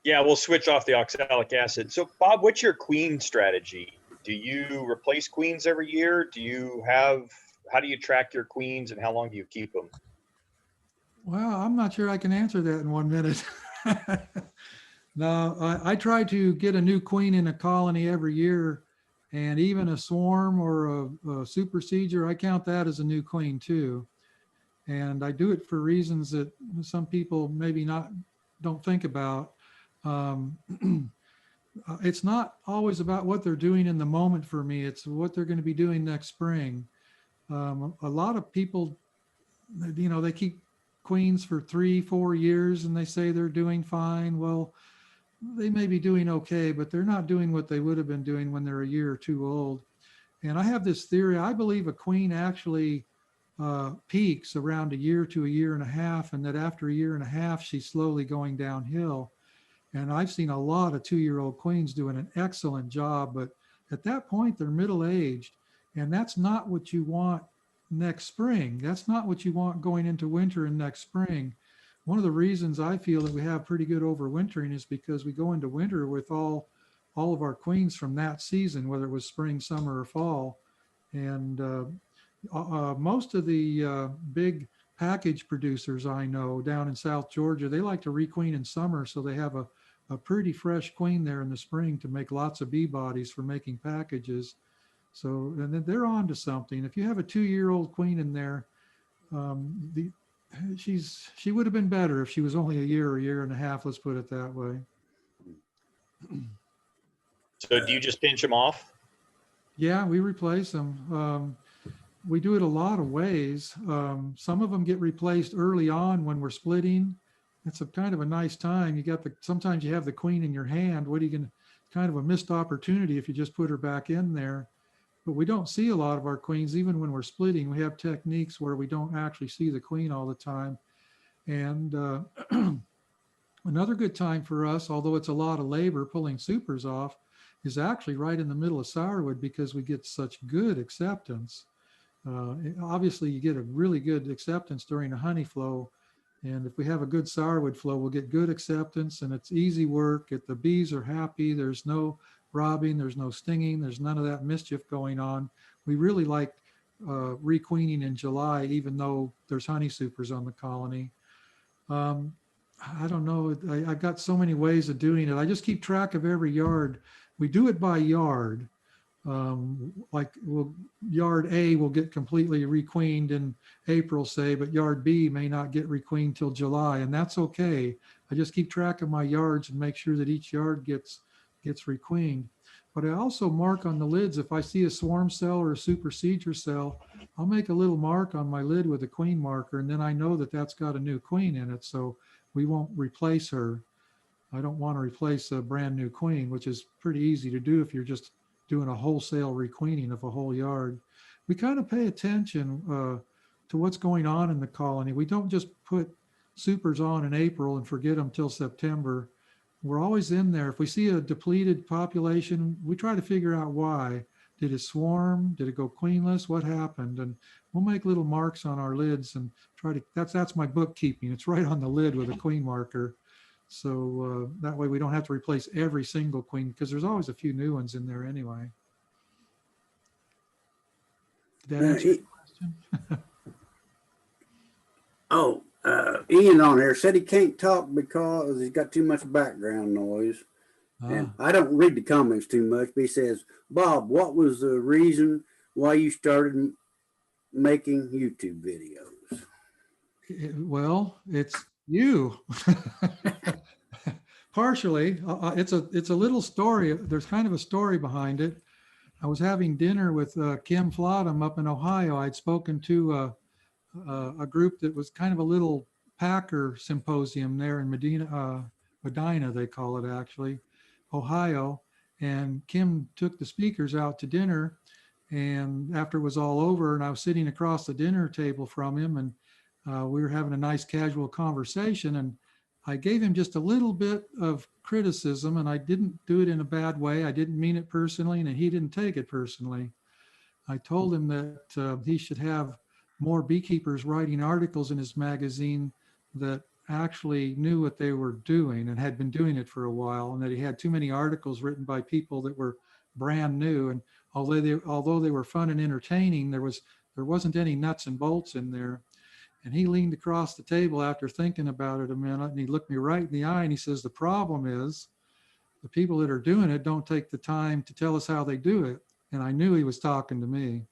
Yeah, we'll switch off the oxalic acid. So, Bob, what's your queen strategy? Do you replace queens every year? How do you track your queens, and how long do you keep them? Well, I'm not sure I can answer that in 1 minute. No, I try to get a new queen in a colony every year, and even a swarm or a supersedure, I count that as a new queen too. And I do it for reasons that some people maybe don't think about. It's not always about what they're doing in the moment for me. It's what they're going to be doing next spring. A lot of people, they keep queens for 3-4 years and they say they're doing fine. Well, they may be doing okay, but they're not doing what they would have been doing when they're a year or two old. And I have this theory. I believe a queen actually peaks around a year to a year and a half, and that after a year and a half, she's slowly going downhill. And I've seen a lot of 2-year-old queens doing an excellent job, but at that point, they're middle-aged, and that's not what you want next spring. That's not what you want going into winter and next spring. One of the reasons I feel that we have pretty good overwintering is because we go into winter with all of our queens from that season, whether it was spring, summer, or fall. And most of the big package producers I know down in South Georgia, they like to requeen in summer, so they have a pretty fresh queen there in the spring to make lots of bee bodies for making packages. So, and then they're on to something. If you have a 2-year-old queen in there, she would have been better if she was only a year and a half, let's put it that way. So do you just pinch them off? Yeah, we replace them. We do it a lot of ways. Some of them get replaced early on when we're splitting. It's a kind of a nice time. Sometimes you have the queen in your hand. What are you going to, kind of a missed opportunity if you just put her back in there. But we don't see a lot of our queens, even when we're splitting. We have techniques where we don't actually see the queen all the time. And another good time for us, although it's a lot of labor pulling supers off, is actually right in the middle of sourwood because we get such good acceptance. Obviously, you get a really good acceptance during a honey flow. And if we have a good sourwood flow, we'll get good acceptance, and it's easy work. The bees are happy. There's no robbing. There's no stinging. There's none of that mischief going on. We really like requeening in July, even though there's honey supers on the colony. I don't know. I've got so many ways of doing it. I just keep track of every yard. We do it by yard. Yard A will get completely requeened in April, say, but yard B may not get requeened till July, and that's okay. I just keep track of my yards and make sure that each yard gets requeened. But I also mark on the lids. If I see a swarm cell or a supersedure cell, I'll make a little mark on my lid with a queen marker, and then I know that that's got a new queen in it, so we won't replace her. I don't want to replace a brand new queen, which is pretty easy to do if you're just doing a wholesale requeening of a whole yard. We kind of pay attention to what's going on in the colony. We don't just put supers on in April and forget them till September. We're always in there. If we see a depleted population, we try to figure out why. Did it swarm? Did it go queenless? What happened? And we'll make little marks on our lids and try to, that's my bookkeeping. It's right on the lid with a queen marker. So that way we don't have to replace every single queen, because there's always a few new ones in there anyway. Did that answer your question? Ian on there said he can't talk because he's got too much background noise. And I don't read the comments too much, but he says, Bob, what was the reason why you started making YouTube videos? Well, it's you. Partially. It's a little story. There's kind of a story behind it. I was having dinner with Kim Flodham up in Ohio. I'd spoken to a group that was kind of a little Packer symposium there in Medina, they call it actually, Ohio. And Kim took the speakers out to dinner. And after it was all over, and I was sitting across the dinner table from him, and we were having a nice casual conversation, and I gave him just a little bit of criticism, and I didn't do it in a bad way. I didn't mean it personally, and he didn't take it personally. I told him that he should have more beekeepers writing articles in his magazine that actually knew what they were doing and had been doing it for a while, and that he had too many articles written by people that were brand new. And although they were fun and entertaining, there wasn't any nuts and bolts in there. And he leaned across the table after thinking about it a minute, and he looked me right in the eye, and he says, the problem is the people that are doing it don't take the time to tell us how they do it. And I knew he was talking to me.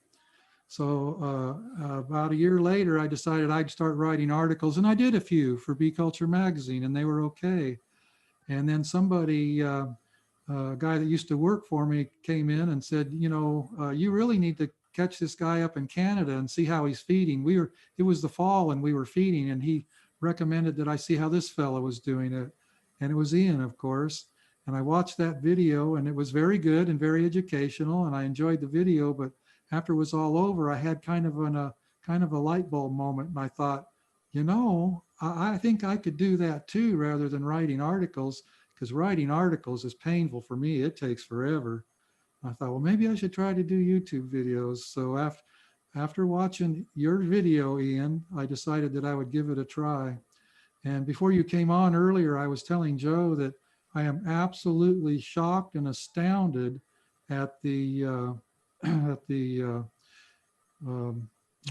So about a year later, I decided I'd start writing articles, and I did a few for Bee Culture magazine, and they were okay. And then somebody, a guy that used to work for me, came in and said, you really need to catch this guy up in Canada and see how he's feeding. It was the fall and we were feeding, and he recommended that I see how this fellow was doing it. And it was Ian, of course. And I watched that video, and it was very good and very educational, and I enjoyed the video. But after it was all over, I had kind of a light bulb moment, and I thought, I think I could do that too, rather than writing articles, because writing articles is painful for me. It takes forever. I thought, well, maybe I should try to do YouTube videos. So after watching your video, Ian, I decided that I would give it a try. And before you came on earlier, I was telling Joe that I am absolutely shocked and astounded at the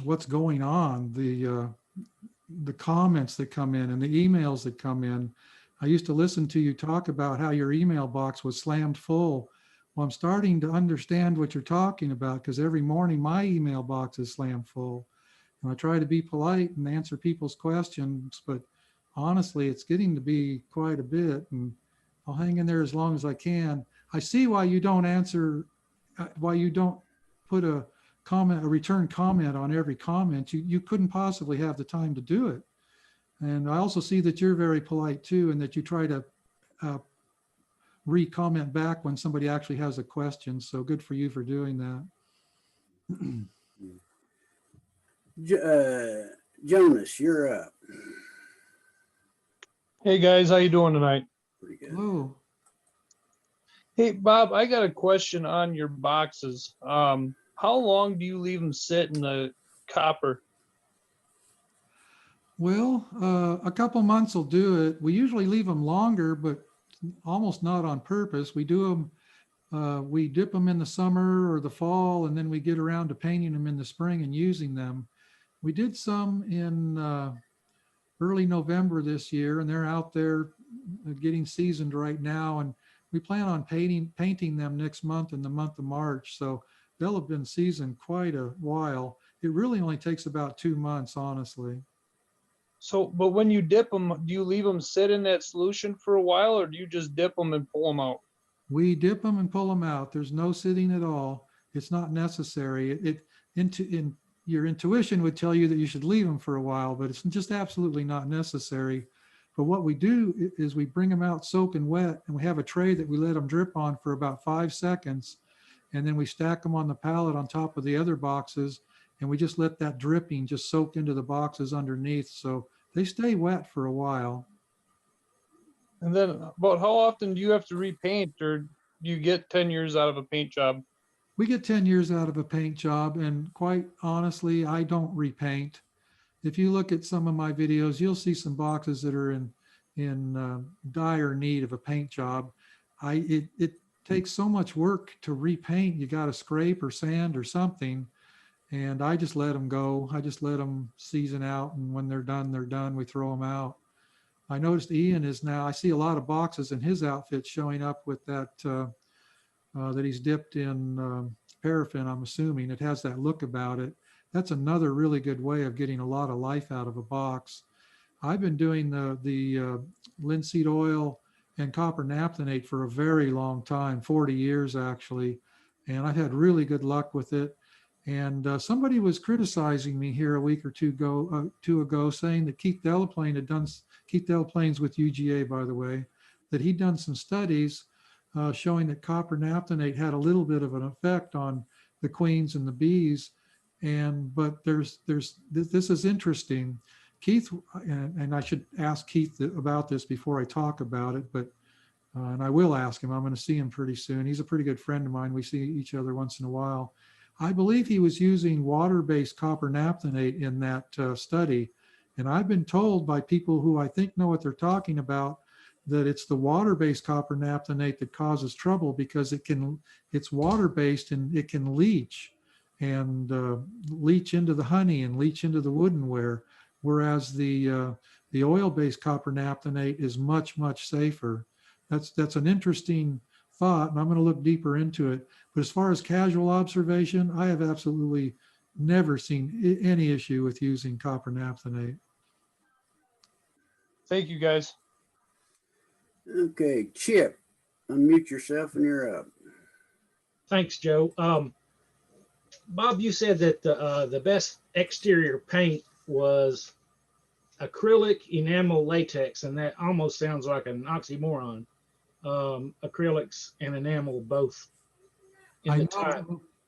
what's going on, the comments that come in and the emails that come in. I used to listen to you talk about how your email box was slammed full. Well, I'm starting to understand what you're talking about, because every morning my email box is slammed full. And I try to be polite and answer people's questions, but honestly, it's getting to be quite a bit, and I'll hang in there as long as I can. I see why you don't answer, why you don't put a return comment on every comment. You couldn't possibly have the time to do it. And I also see that you're very polite too, and that you try to re-comment back when somebody actually has a question. So good for you for doing that. Jonas, you're up. Hey guys, how you doing tonight? Pretty good. Hello. Hey Bob, I got a question on your boxes. How long do you leave them sit in the copper? Well, a couple months will do it. We usually leave them longer, but almost not on purpose. We do them, we dip them in the summer or the fall, and then we get around to painting them in the spring and using them. We did some in early November this year, and they're out there getting seasoned right now. And we plan on painting them next month, in the month of March. So they'll have been seasoned quite a while. It really only takes about 2 months, honestly. So, but when you dip them, do you leave them sit in that solution for a while, or do you just dip them and pull them out? We dip them and pull them out. There's no sitting at all. It's not necessary. Your intuition would tell you that you should leave them for a while, but it's just absolutely not necessary. But what we do is we bring them out soaking wet, and we have a tray that we let them drip on for about 5 seconds. And then we stack them on the pallet on top of the other boxes, and we just let that dripping just soak into the boxes underneath. So they stay wet for a while. And then about how often do you have to repaint, or do you get 10 years out of a paint job? we get 10 years out of a paint job, and quite honestly, I don't repaint. If you look at some of my videos, you'll see some boxes that are in dire need of a paint job. It takes so much work to repaint. You got to scrape or sand or something, and I just let them go. I just let them season out, and when they're done, they're done. We throw them out. I noticed Ian is now, I see a lot of boxes in his outfit showing up with that that he's dipped in paraffin, I'm assuming. It has that look about it. That's another really good way of getting a lot of life out of a box. I've been doing the linseed oil and copper naphthenate for a very long time, 40 years actually, and I've had really good luck with it. And somebody was criticizing me here a week or two ago, saying that Keith Delaplane had done, Keith Delaplane's with UGA, by the way, that he'd done some studies showing that copper naphthenate had a little bit of an effect on the queens and the bees. But this is interesting. Keith, and I should ask Keith about this before I talk about it, but and I will ask him. I'm going to see him pretty soon. He's a pretty good friend of mine. We see each other once in a while. I believe he was using water-based copper naphthenate in that study. And I've been told by people who I think know what they're talking about that it's the water-based copper naphthenate that causes trouble, because it's water-based and it can leach and leach into the honey and leach into the woodenware, whereas the oil-based copper naphthenate is much, much safer. That's an interesting thought, and I'm going to look deeper into it. But as far as casual observation, I have absolutely never seen any issue with using copper naphthenate. Thank you, guys. Okay, Chip, unmute yourself and you're up. Thanks, Joe. Bob, you said that the best exterior paint was acrylic, enamel, latex, and that almost sounds like an oxymoron. Acrylics and enamel both.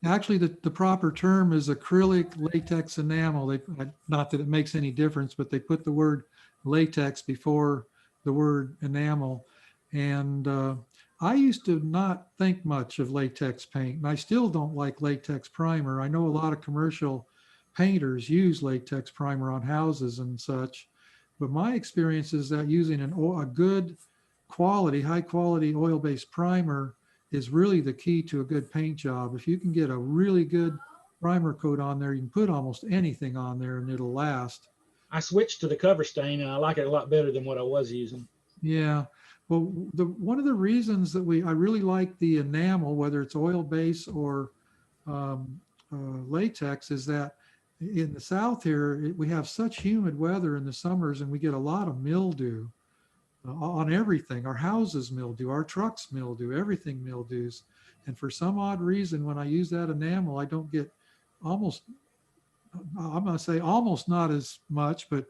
Actually, the proper term is acrylic, latex, enamel. Not that it makes any difference, but they put the word latex before the word enamel. And I used to not think much of latex paint, and I still don't like latex primer. I know a lot of commercial painters use latex primer on houses and such, but my experience is that using a good quality, high quality oil-based primer is really the key to a good paint job. If you can get a really good primer coat on there, you can put almost anything on there and it'll last. I switched to the cover stain and I like it a lot better than what I was using. Yeah. Well, one of the reasons that I really like the enamel, whether it's oil-based or latex, is that in the South here, we have such humid weather in the summers and we get a lot of mildew on everything. Our houses mildew, our trucks mildew, everything mildews. And for some odd reason, when I use that enamel, I don't get I'm going to say almost not as much, but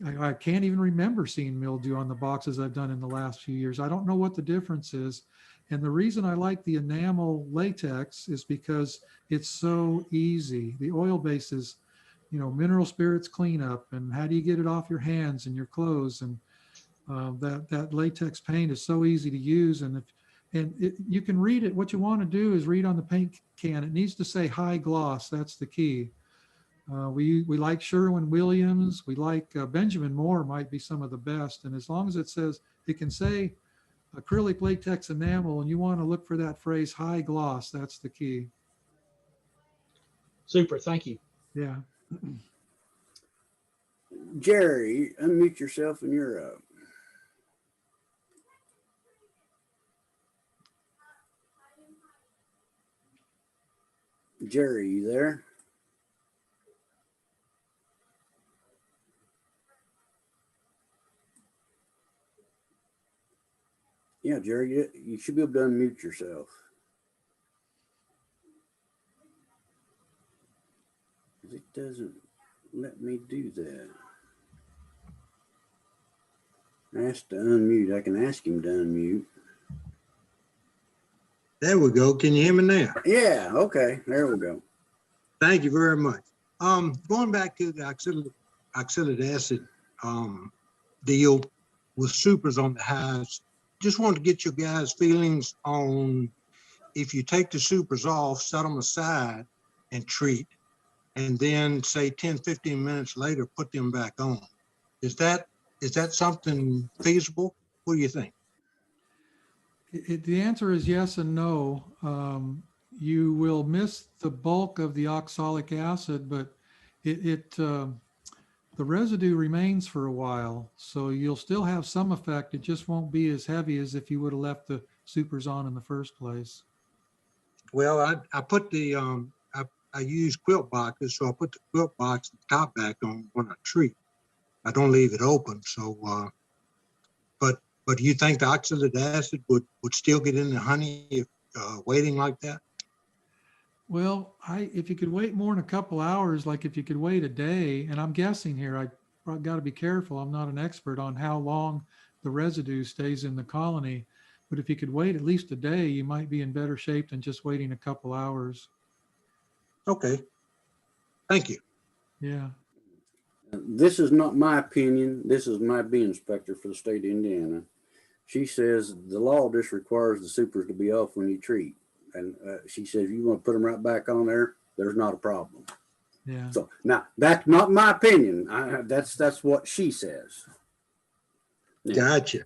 I can't even remember seeing mildew on the boxes I've done in the last few years. I don't know what the difference is. And the reason I like the enamel latex is because it's so easy. The oil base is, mineral spirits cleanup, and how do you get it off your hands and your clothes? And that latex paint is so easy to use. And you can read it. What you want to do is read on the paint can. It needs to say high gloss. That's the key. We like Sherwin-Williams. We like Benjamin Moore might be some of the best. And as long as it can say acrylic latex enamel, and you want to look for that phrase high gloss, that's the key. Super. Thank you. Yeah. Jerry, unmute yourself and you're up. Jerry, you there? Yeah, Jerry, you should be able to unmute yourself. It doesn't let me do that. Ask to unmute. I can ask him to unmute. There we go. Can you hear me now? Yeah, okay. There we go. Thank you very much. Going back to the oxalic acid deal with supers on the hives, just wanted to get your guys' feelings on if you take the supers off, set them aside and treat, and then say 10, 15 minutes later, put them back on. Is that something feasible? What do you think? The answer is yes and no. You will miss the bulk of the oxalic acid, but the residue remains for a while. So you'll still have some effect. It just won't be as heavy as if you would have left the supers on in the first place. Well, I put the, I use quilt boxes, so I put the quilt box and top back on when I treat. I don't leave it open. So, but do you think the oxalic acid would still get in the honey if waiting like that? Well, if you could wait more than a couple hours, like if you could wait a day, and I'm guessing here, I've got to be careful. I'm not an expert on how long the residue stays in the colony, but if you could wait at least a day, you might be in better shape than just waiting a couple hours. Okay. Thank you. Yeah. This is not my opinion. This is my bee inspector for the state of Indiana. She says the law just requires the supers to be off when you treat. And she says, you want to put them right back on there, there's not a problem. Yeah. So now that's not my opinion. That's what she says. Yeah. Gotcha.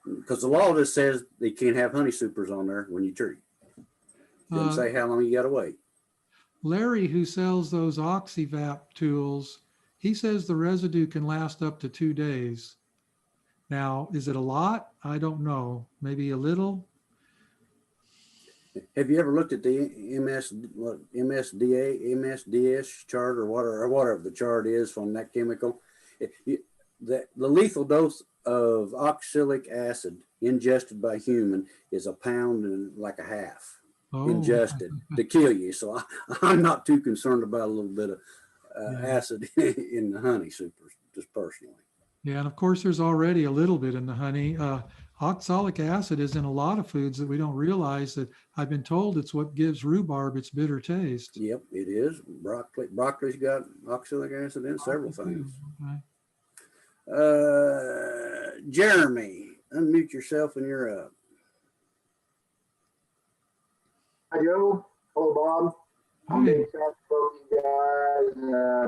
Because the law just says they can't have honey supers on there when you treat. Doesn't say how long you got to wait. Larry, who sells those Oxyvap tools, he says the residue can last up to 2 days. Now, is it a lot? I don't know. Maybe a little. Have you ever looked at the MSDS chart or whatever the chart is from that chemical? The lethal dose of oxalic acid ingested by human is 1.5 pounds ingested to kill you. So I'm not too concerned about a little bit of acid in the honey supers, just personally. Yeah, and of course there's already a little bit in the honey. Oxalic acid is in a lot of foods that we don't realize. That I've been told it's what gives rhubarb its bitter taste. Yep, it is. Broccoli's got oxalic acid in several things. Okay. Jeremy, unmute yourself and you're up. Hi, Joe. Hello, Bob. I'm big fan of both you guys.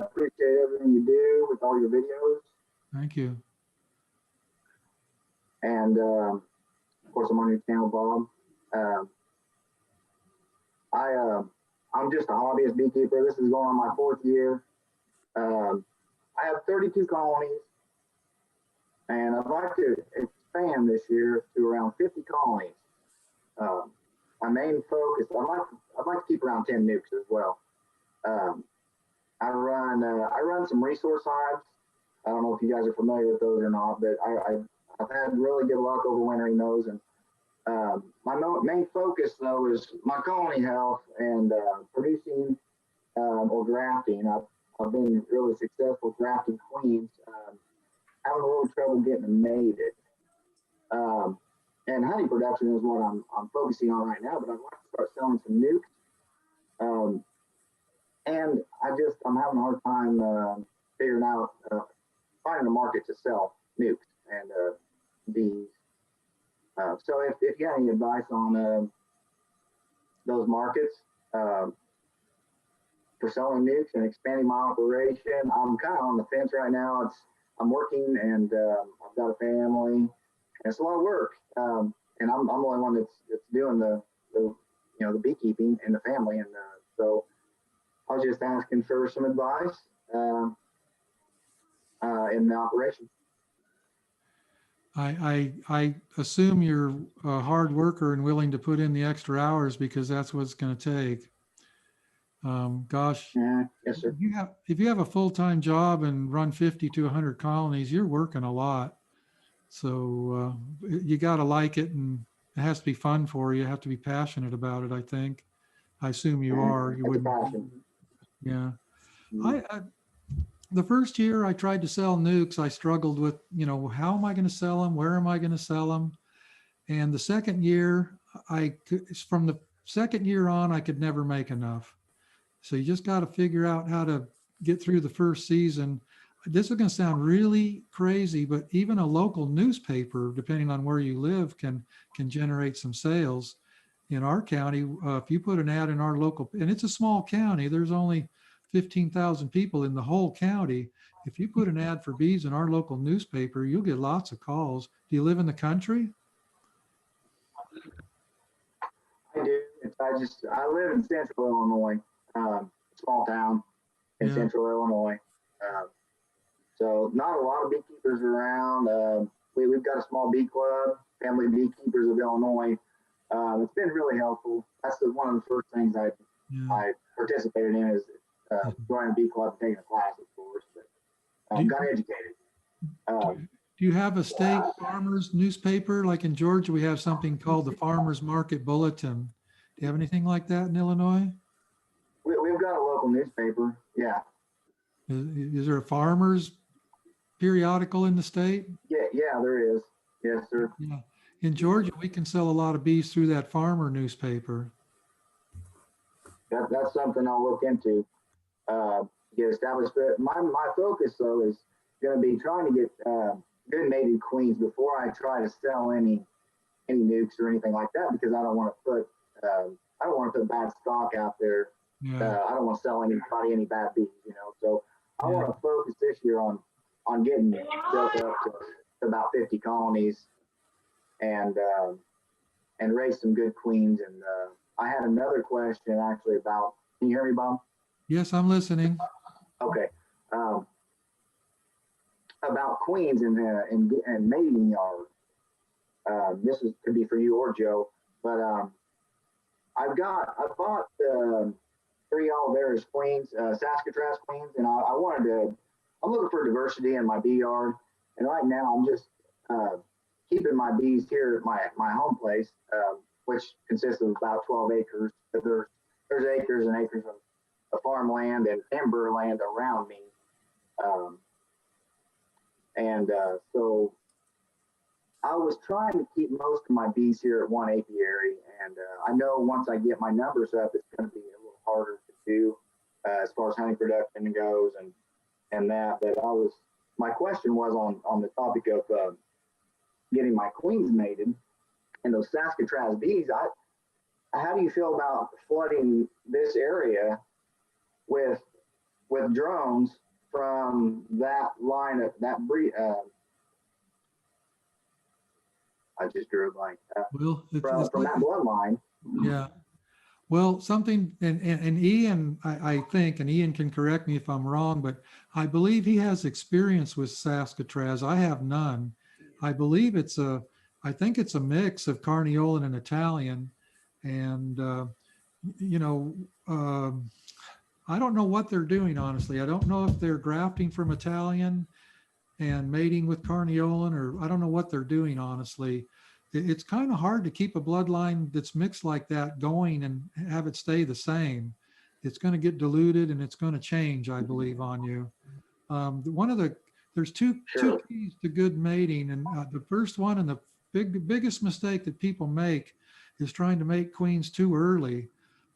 Appreciate everything you do with all your videos. Thank you. And of course, I'm on your channel, Bob. I'm just a hobbyist beekeeper. This is going on my 4th year. I have 32 colonies, and I'd like to expand this year to around 50 colonies. My main focus, I'd like to keep around 10 nukes as well. I run some resource hives. I don't know if you guys are familiar with those or not, but I've had really good luck overwintering those. And my main focus, though, is my colony health and producing or grafting. I've been really successful grafting queens. Having a little trouble getting them mated. And honey production is what I'm focusing on right now, but I'd like to start selling some nukes. And I'm having a hard time figuring out, finding a market to sell nukes and bees. So if you have any advice on those markets for selling nukes and expanding my operation, I'm kind of on the fence right now. I'm working and I've got a family, and it's a lot of work. And I'm the only one that's doing the beekeeping in the family, and so I was just asking for some advice in the operation. I assume you're a hard worker and willing to put in the extra hours, because that's what it's going to take. Gosh, yes, sir. If you have a full-time job and run 50 to 100 colonies, you're working a lot. So you got to like it, and it has to be fun for you. You have to be passionate about it, I think. I assume you are. You wouldn't. Yeah. The first year I tried to sell nukes, I struggled with, how am I going to sell them? Where am I going to sell them? And the second year, from the second year on, I could never make enough. So you just got to figure out how to get through the first season. this is going to sound really crazy, but even a local newspaper, depending on where you live, can generate some sales. In our county, if you put an ad in our local, and it's a small county, there's only 15,000 people in the whole county. If you put an ad for bees in our local newspaper, you'll get lots of calls. Do you live in the country? I do. I live in central Illinois, small town in central Illinois. So not a lot of beekeepers around. We've got a small bee club, Family Beekeepers of Illinois. It's been really helpful. That's one of the first things I participated in is joining a bee club, taking a class, of course. But got educated. Do you have a state farmers newspaper? Like in Georgia, we have something called the Farmers Market Bulletin. Do you have anything like that in Illinois? We've got a local newspaper, yeah. Is there a farmers periodical in the state? Yeah, there is. Yes, sir. Yeah. In Georgia, we can sell a lot of bees through that farmer newspaper. That's something I'll look into, get established. But my focus, though, is going to be trying to get good mated queens before I try to sell any nukes or anything like that, because I don't want to put bad stock out there. I don't want to sell anybody any bad bees, So I want to focus this year on getting built up to about 50 colonies and raise some good queens. And I had another question actually about. Can you hear me, Bob? Yes, I'm listening. Okay. About queens and mating yard. This could be for you or Joe, but I bought 3 Oliveras queens, Saskatraz queens, and I'm looking for diversity in my bee yard. And right now I'm just keeping my bees here at my home place, which consists of about 12 acres. But there's acres and acres of farmland and timber land around me. So I was trying to keep most of my bees here at one apiary, and I know once I get my numbers up, it's going to be a little harder to do as far as honey production goes and that. But my question was on the topic of getting my queens mated and those Saskatraz bees. How do you feel about flooding this area with drones from that line of that breed? I just drew a blank. From that bloodline. Yeah. Well, something, and Ian, I think, and Ian can correct me if I'm wrong, but I believe he has experience with Saskatraz. I have none. I believe I think it's a mix of Carniolan and Italian. And, I don't know what they're doing, honestly. I don't know if they're grafting from Italian and mating with Carniolan, or I don't know what they're doing, honestly. It's kind of hard to keep a bloodline that's mixed like that going and have it stay the same. It's going to get diluted and it's going to change, I believe, on you. There's two keys to good mating, and the first one and the biggest mistake that people make is trying to make queens too early.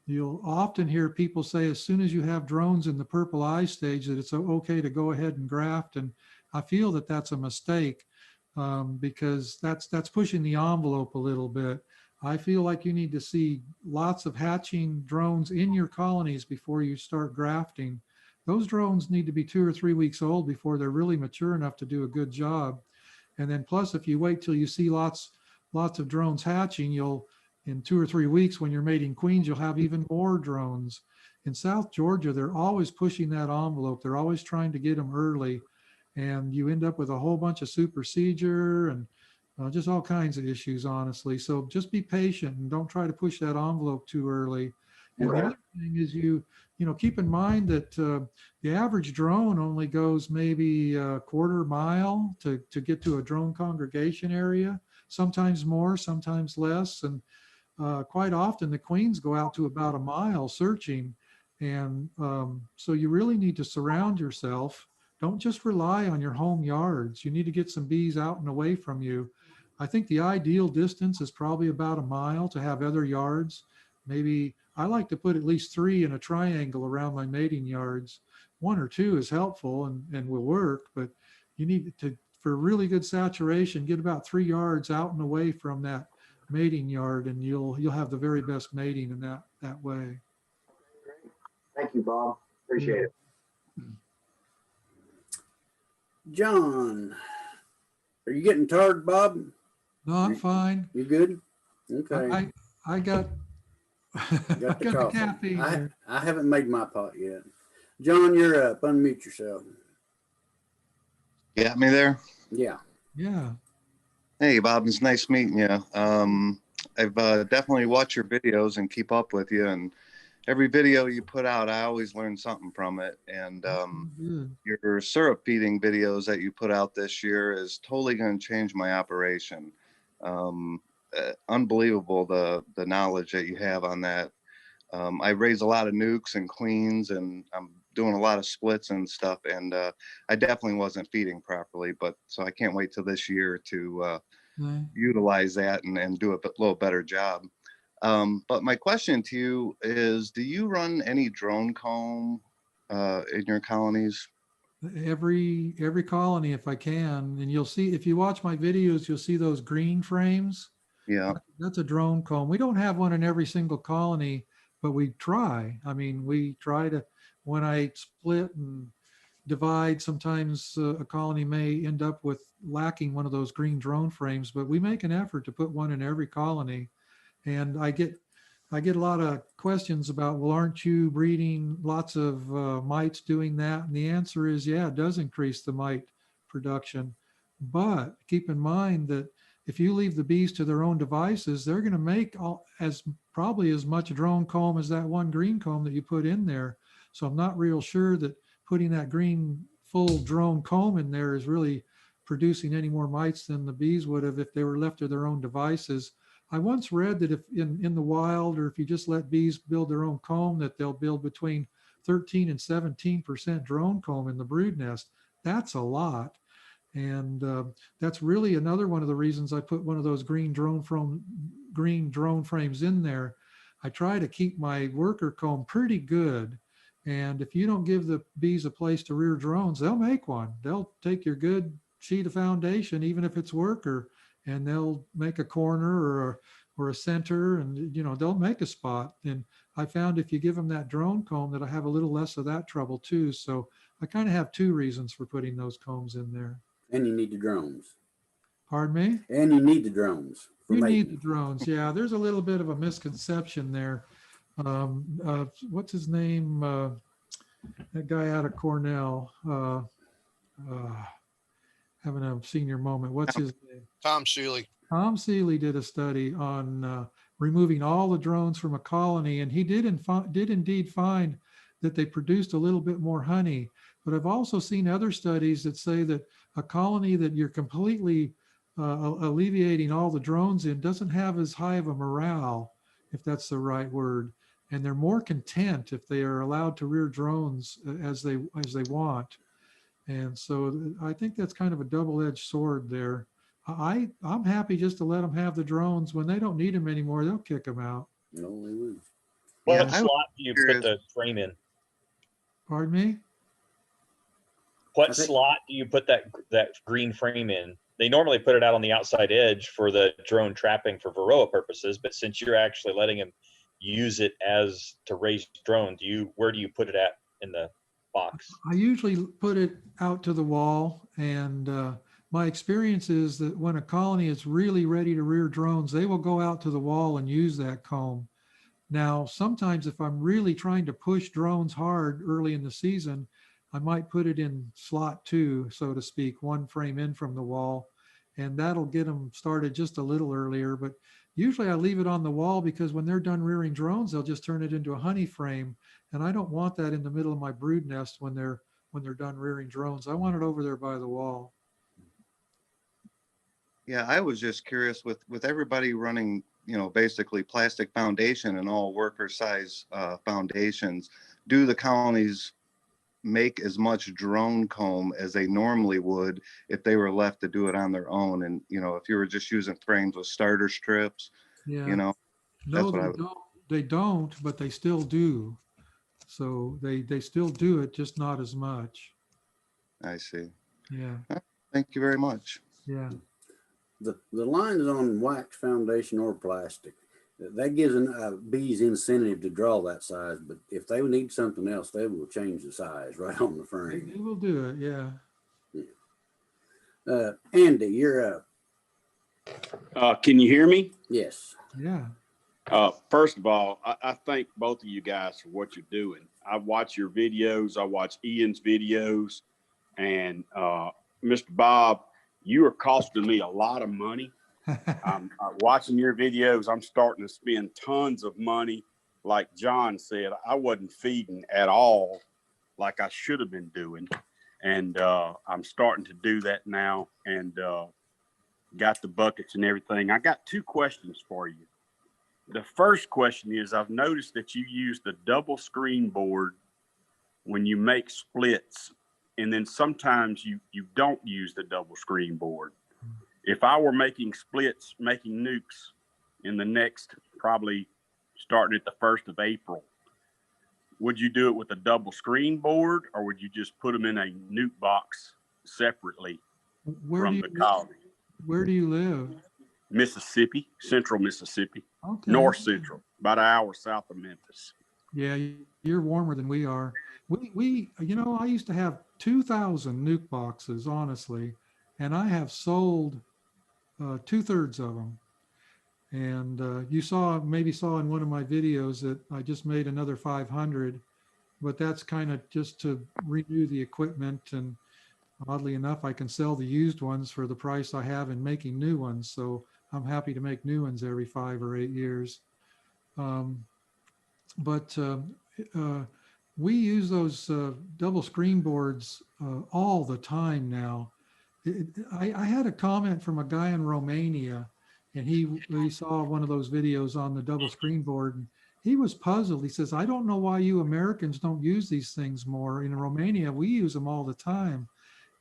You'll often hear people say as soon as you have drones in the purple eye stage that it's okay to go ahead and graft, and I feel that that's a mistake because that's pushing the envelope a little bit. I feel like you need to see lots of hatching drones in your colonies before you start grafting. Those drones need to be 2 or 3 weeks old before they're really mature enough to do a good job. And then plus, if you wait till you see lots of drones hatching, in 2 or 3 weeks when you're mating queens, you'll have even more drones. In South Georgia, they're always pushing that envelope. They're always trying to get them early. And you end up with a whole bunch of supersedure and just all kinds of issues, honestly. So just be patient and don't try to push that envelope too early. And the other thing is keep in mind that the average drone only goes maybe a quarter mile to get to a drone congregation area, sometimes more, sometimes less. And quite often the queens go out to about a mile searching. And so you really need to surround yourself. Don't just rely on your home yards. You need to get some bees out and away from you. I think the ideal distance is probably about a mile to have other yards. Maybe I like to put at least 3 in a triangle around my mating yards. one or two is helpful and will work, but you need to, for really good saturation, get about 3 yards out and away from that mating yard, and you'll have the very best mating in that way. Thank you, Bob. Appreciate it. John, are you getting tired, Bob? No, I'm fine. You good? Okay. I got I got the coffee. caffeine here. I haven't made my pot yet. John, you're up. Unmute yourself. Got me there? Yeah. Yeah. Hey, Bob, it's nice meeting you. I've definitely watched your videos and keep up with you. And every video you put out, I always learn something from it. And your syrup feeding videos that you put out this year is totally going to change my operation. Unbelievable, the knowledge that you have on that. I raise a lot of nukes and queens, and I'm doing a lot of splits and stuff, and I definitely wasn't feeding properly, but so I can't wait till this year to utilize that and do a little better job. But my question to you is, do you run any drone comb in your colonies? Every colony, if I can. And you'll see, if you watch my videos, you'll see those green frames. Yeah. That's a drone comb. We don't have one in every single colony, but we try. I mean, we try to, when I split and divide, sometimes a colony may end up with lacking one of those green drone frames, but we make an effort to put one in every colony. And I get a lot of questions about, well, aren't you breeding lots of mites doing that? And the answer is, yeah, it does increase the mite production. But keep in mind that if you leave the bees to their own devices, they're going to make probably as much drone comb as that one green comb that you put in there. So I'm not real sure that putting that green full drone comb in there is really producing any more mites than the bees would have if they were left to their own devices. I once read that if in the wild, or if you just let bees build their own comb, that they'll build between 13 and 17% drone comb in the brood nest. That's a lot. And that's really another one of the reasons I put one of those green drone frames in there. I try to keep my worker comb pretty good. And if you don't give the bees a place to rear drones, they'll make one. They'll take your good sheet of foundation, even if it's worker, and they'll make a corner or a center, and they'll make a spot. And I found if you give them that drone comb, that I have a little less of that trouble too. So I kind of have two reasons for putting those combs in there. And you need the drones. Pardon me? And you need the drones. You need the drones. Yeah, there's a little bit of a misconception there. What's his name? That guy out of Cornell. Having a senior moment. What's his name? Tom Seeley. Tom Seeley did a study on removing all the drones from a colony, and he did indeed find that they produced a little bit more honey. But I've also seen other studies that say that a colony that you're completely alleviating all the drones in doesn't have as high of a morale, if that's the right word. And they're more content if they are allowed to rear drones as they want. And so I think that's kind of a double-edged sword there. I'm happy just to let them have the drones. When they don't need them anymore, they'll kick them out. No, they wouldn't. What slot do you put the frame in? Pardon me? What slot do you put that green frame in? They normally put it out on the outside edge for the drone trapping for Varroa purposes, but since you're actually letting them use it as to raise drone, where do you put it at in the box? I usually put it out to the wall, and my experience is that when a colony is really ready to rear drones, they will go out to the wall and use that comb. Now, sometimes if I'm really trying to push drones hard early in the season, I might put it in slot 2, so to speak, one frame in from the wall, and that'll get them started just a little earlier. But usually I leave it on the wall because when they're done rearing drones, they'll just turn it into a honey frame. And I don't want that in the middle of my brood nest when they're done rearing drones. I want it over there by the wall. Yeah, I was just curious with everybody running, basically plastic foundation and all worker size foundations, do the colonies make as much drone comb as they normally would if they were left to do it on their own? And if you were just using frames with starter strips, yeah, that's what they don't, but they still do. So they still do it, just not as much. I see. Yeah. Thank you very much. Yeah. The lines on wax, foundation, or plastic, that gives bees incentive to draw that size. But if they need something else, they will change the size right on the They frame. will do it. Yeah. Andy, you're up. Can you hear me? Yes. Yeah. First of all, I thank both of you guys for what you're doing. I watch your videos. I watch Ian's videos, and Mr. Bob, you are costing me a lot of money. I'm watching your videos. I'm starting to spend tons of money. Like John said, I wasn't feeding at all like I should have been doing. And I'm starting to do that now, and got the buckets and everything. I got two questions for you. The first question is, I've noticed that you use the double screen board when you make splits, and then sometimes you don't use the double screen board. If I were making splits, making nukes in the next, probably starting at the 1st of April, would you do it with a double screen board, or would you just put them in a nuke box separately from the colony? Where do you live? Mississippi, central Mississippi, Okay. north central, about an hour south of Memphis. Yeah, you're warmer than we are. We you know, I used to have 2,000 nuke boxes, honestly, and I have sold 2/3 of them. And you maybe saw in one of my videos that I just made another 500, but that's kind of just to renew the equipment. And oddly enough, I can sell the used ones for the price I have in making new ones. So I'm happy to make new ones every 5 or 8 years. But we use those double screen boards all the time now. I had a comment from a guy in Romania, and he saw one of those videos on the double screen board, and he was puzzled. He says, I don't know why you Americans don't use these things more. In Romania, we use them all the time.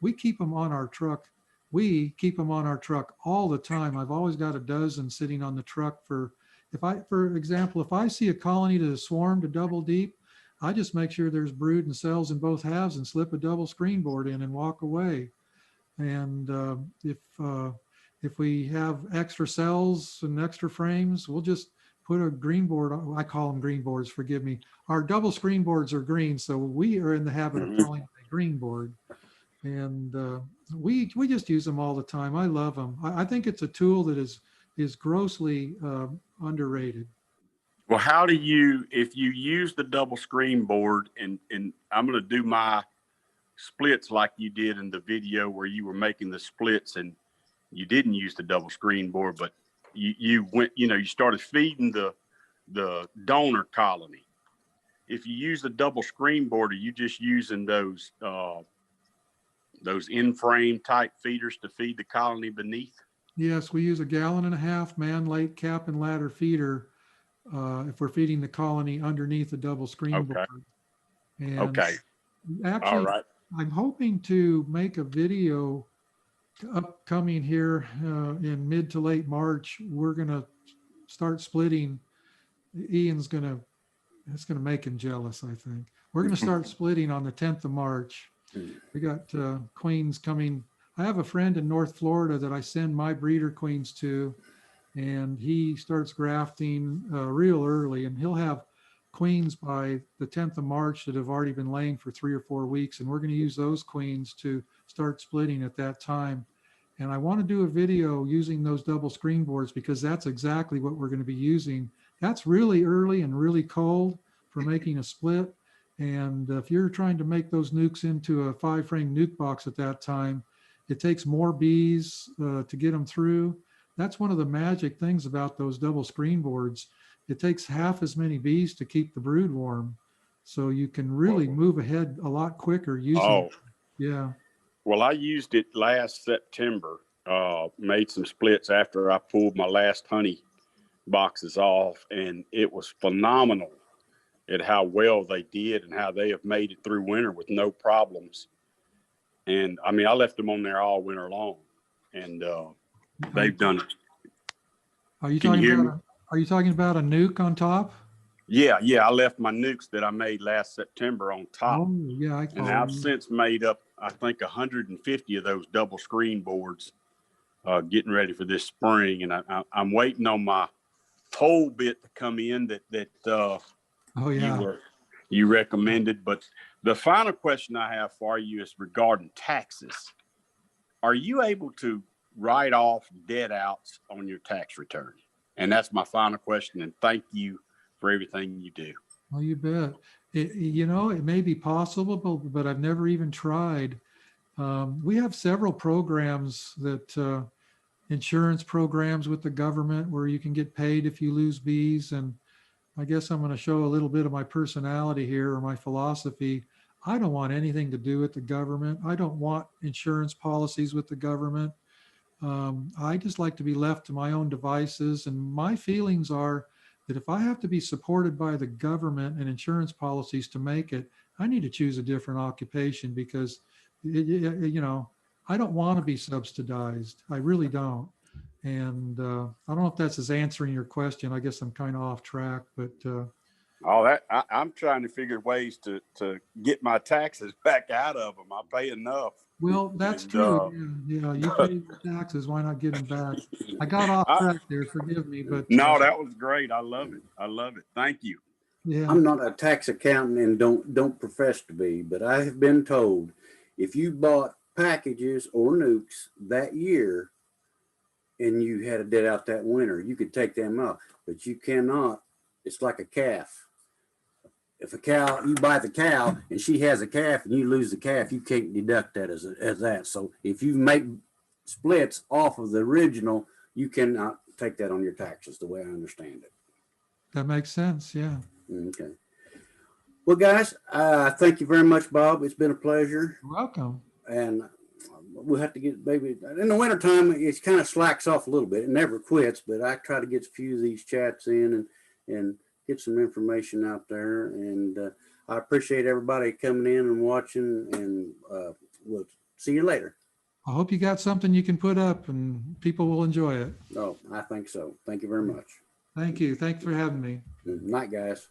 We keep them on our truck. We keep them on our truck all the time. I've always got a dozen sitting on the truck for example, if I see a colony that has swarmed to double deep, I just make sure there's brood and cells in both halves and slip a double screen board in and walk away. And if we have extra cells and extra frames, we'll just put a green board. I call them green boards, forgive me. Our double screen boards are green, so we are in the habit of calling it a green board. And we just use them all the time. I love them. I think it's a tool that is grossly underrated. Well, how do you, if you use the double screen board, and I'm going to do my splits like you did in the video where you were making the splits and you didn't use the double screen board, but you went, you started feeding the donor colony. If you use the double screen board, are you just using those in-frame type feeders to feed the colony beneath? Yes, we use 1.5 gallon man, late, cap, and ladder feeder if we're feeding the colony underneath the double screen board. And okay. Actually, all right. I'm hoping to make a video upcoming here in mid to late March. We're going to start splitting. It's going to make him jealous, I think. We're going to start splitting on the 10th of March. We got queens coming. I have a friend in North Florida that I send my breeder queens to, and he starts grafting real early, and he'll have queens by the 10th of March that have already been laying for 3 or 4 weeks, and we're going to use those queens to start splitting at that time. And I want to do a video using those double screen boards because that's exactly what we're going to be using. That's really early and really cold for making a split. And if you're trying to make those nukes into a 5-frame nuke box at that time, it takes more bees to get them through. That's one of the magic things about those double screen boards. It takes half as many bees to keep the brood warm. So you can really move ahead a lot quicker using Yeah. Well, I used it last September, made some splits after I pulled my last honey boxes off, and it was phenomenal at how well they did and how they have made it through winter with no problems. And I mean, I left them on there all winter long, and they've done it. Are you talking about a nuke on top? Yeah, I left my nukes that I made last September on top. Oh, yeah, I And follow I've you. since made up, I think, 150 of those double screen boards, getting ready for this spring. And I'm waiting on my pole bit to come in that Oh, yeah. you recommended. But the final question I have for you is regarding taxes. Are you able to write off debt outs on your tax return? And that's my final question. And thank you for everything you do. Oh, you bet. It may be possible, but I've never even tried. We have several programs that insurance programs with the government where you can get paid if you lose bees. And I guess I'm going to show a little bit of my personality here or my philosophy. I don't want anything to do with the government. I don't want insurance policies with the government. I just like to be left to my own devices. And my feelings are that if I have to be supported by the government and insurance policies to make it, I need to choose a different occupation because, I don't want to be subsidized. I really don't. And I don't know if that's as answering your question. I guess I'm kind of off track, but I'm trying to figure ways to get my taxes back out of them. I pay enough. well, that's And, true. Yeah, you pay the taxes. Why not get them back? I got off track there. Forgive me, but no, that was great. I love it. Thank you. yeah. I'm not a tax accountant and don't profess to be, but I have been told if you bought packages or nukes that year and you had a debt out that winter, you could take them out, but you cannot. It's like a calf. If you buy the cow and she has a calf and you lose the calf, you can't deduct that as that. So if you make splits off of the original, you cannot take that on your taxes, the way I understand it. That makes sense. Yeah. Okay. Well, guys, thank you very much, Bob. It's been a pleasure. You're welcome. And we'll have to get maybe in the wintertime, it kind of slacks off a little bit. It never quits, but I try to get a few of these chats in and get some information out there. And I appreciate everybody coming in and watching, and we'll see you later. I hope you got something you can put up and people will enjoy it. Oh, I think so. Thank you very much. Thank you. Thanks for having me. Night, guys.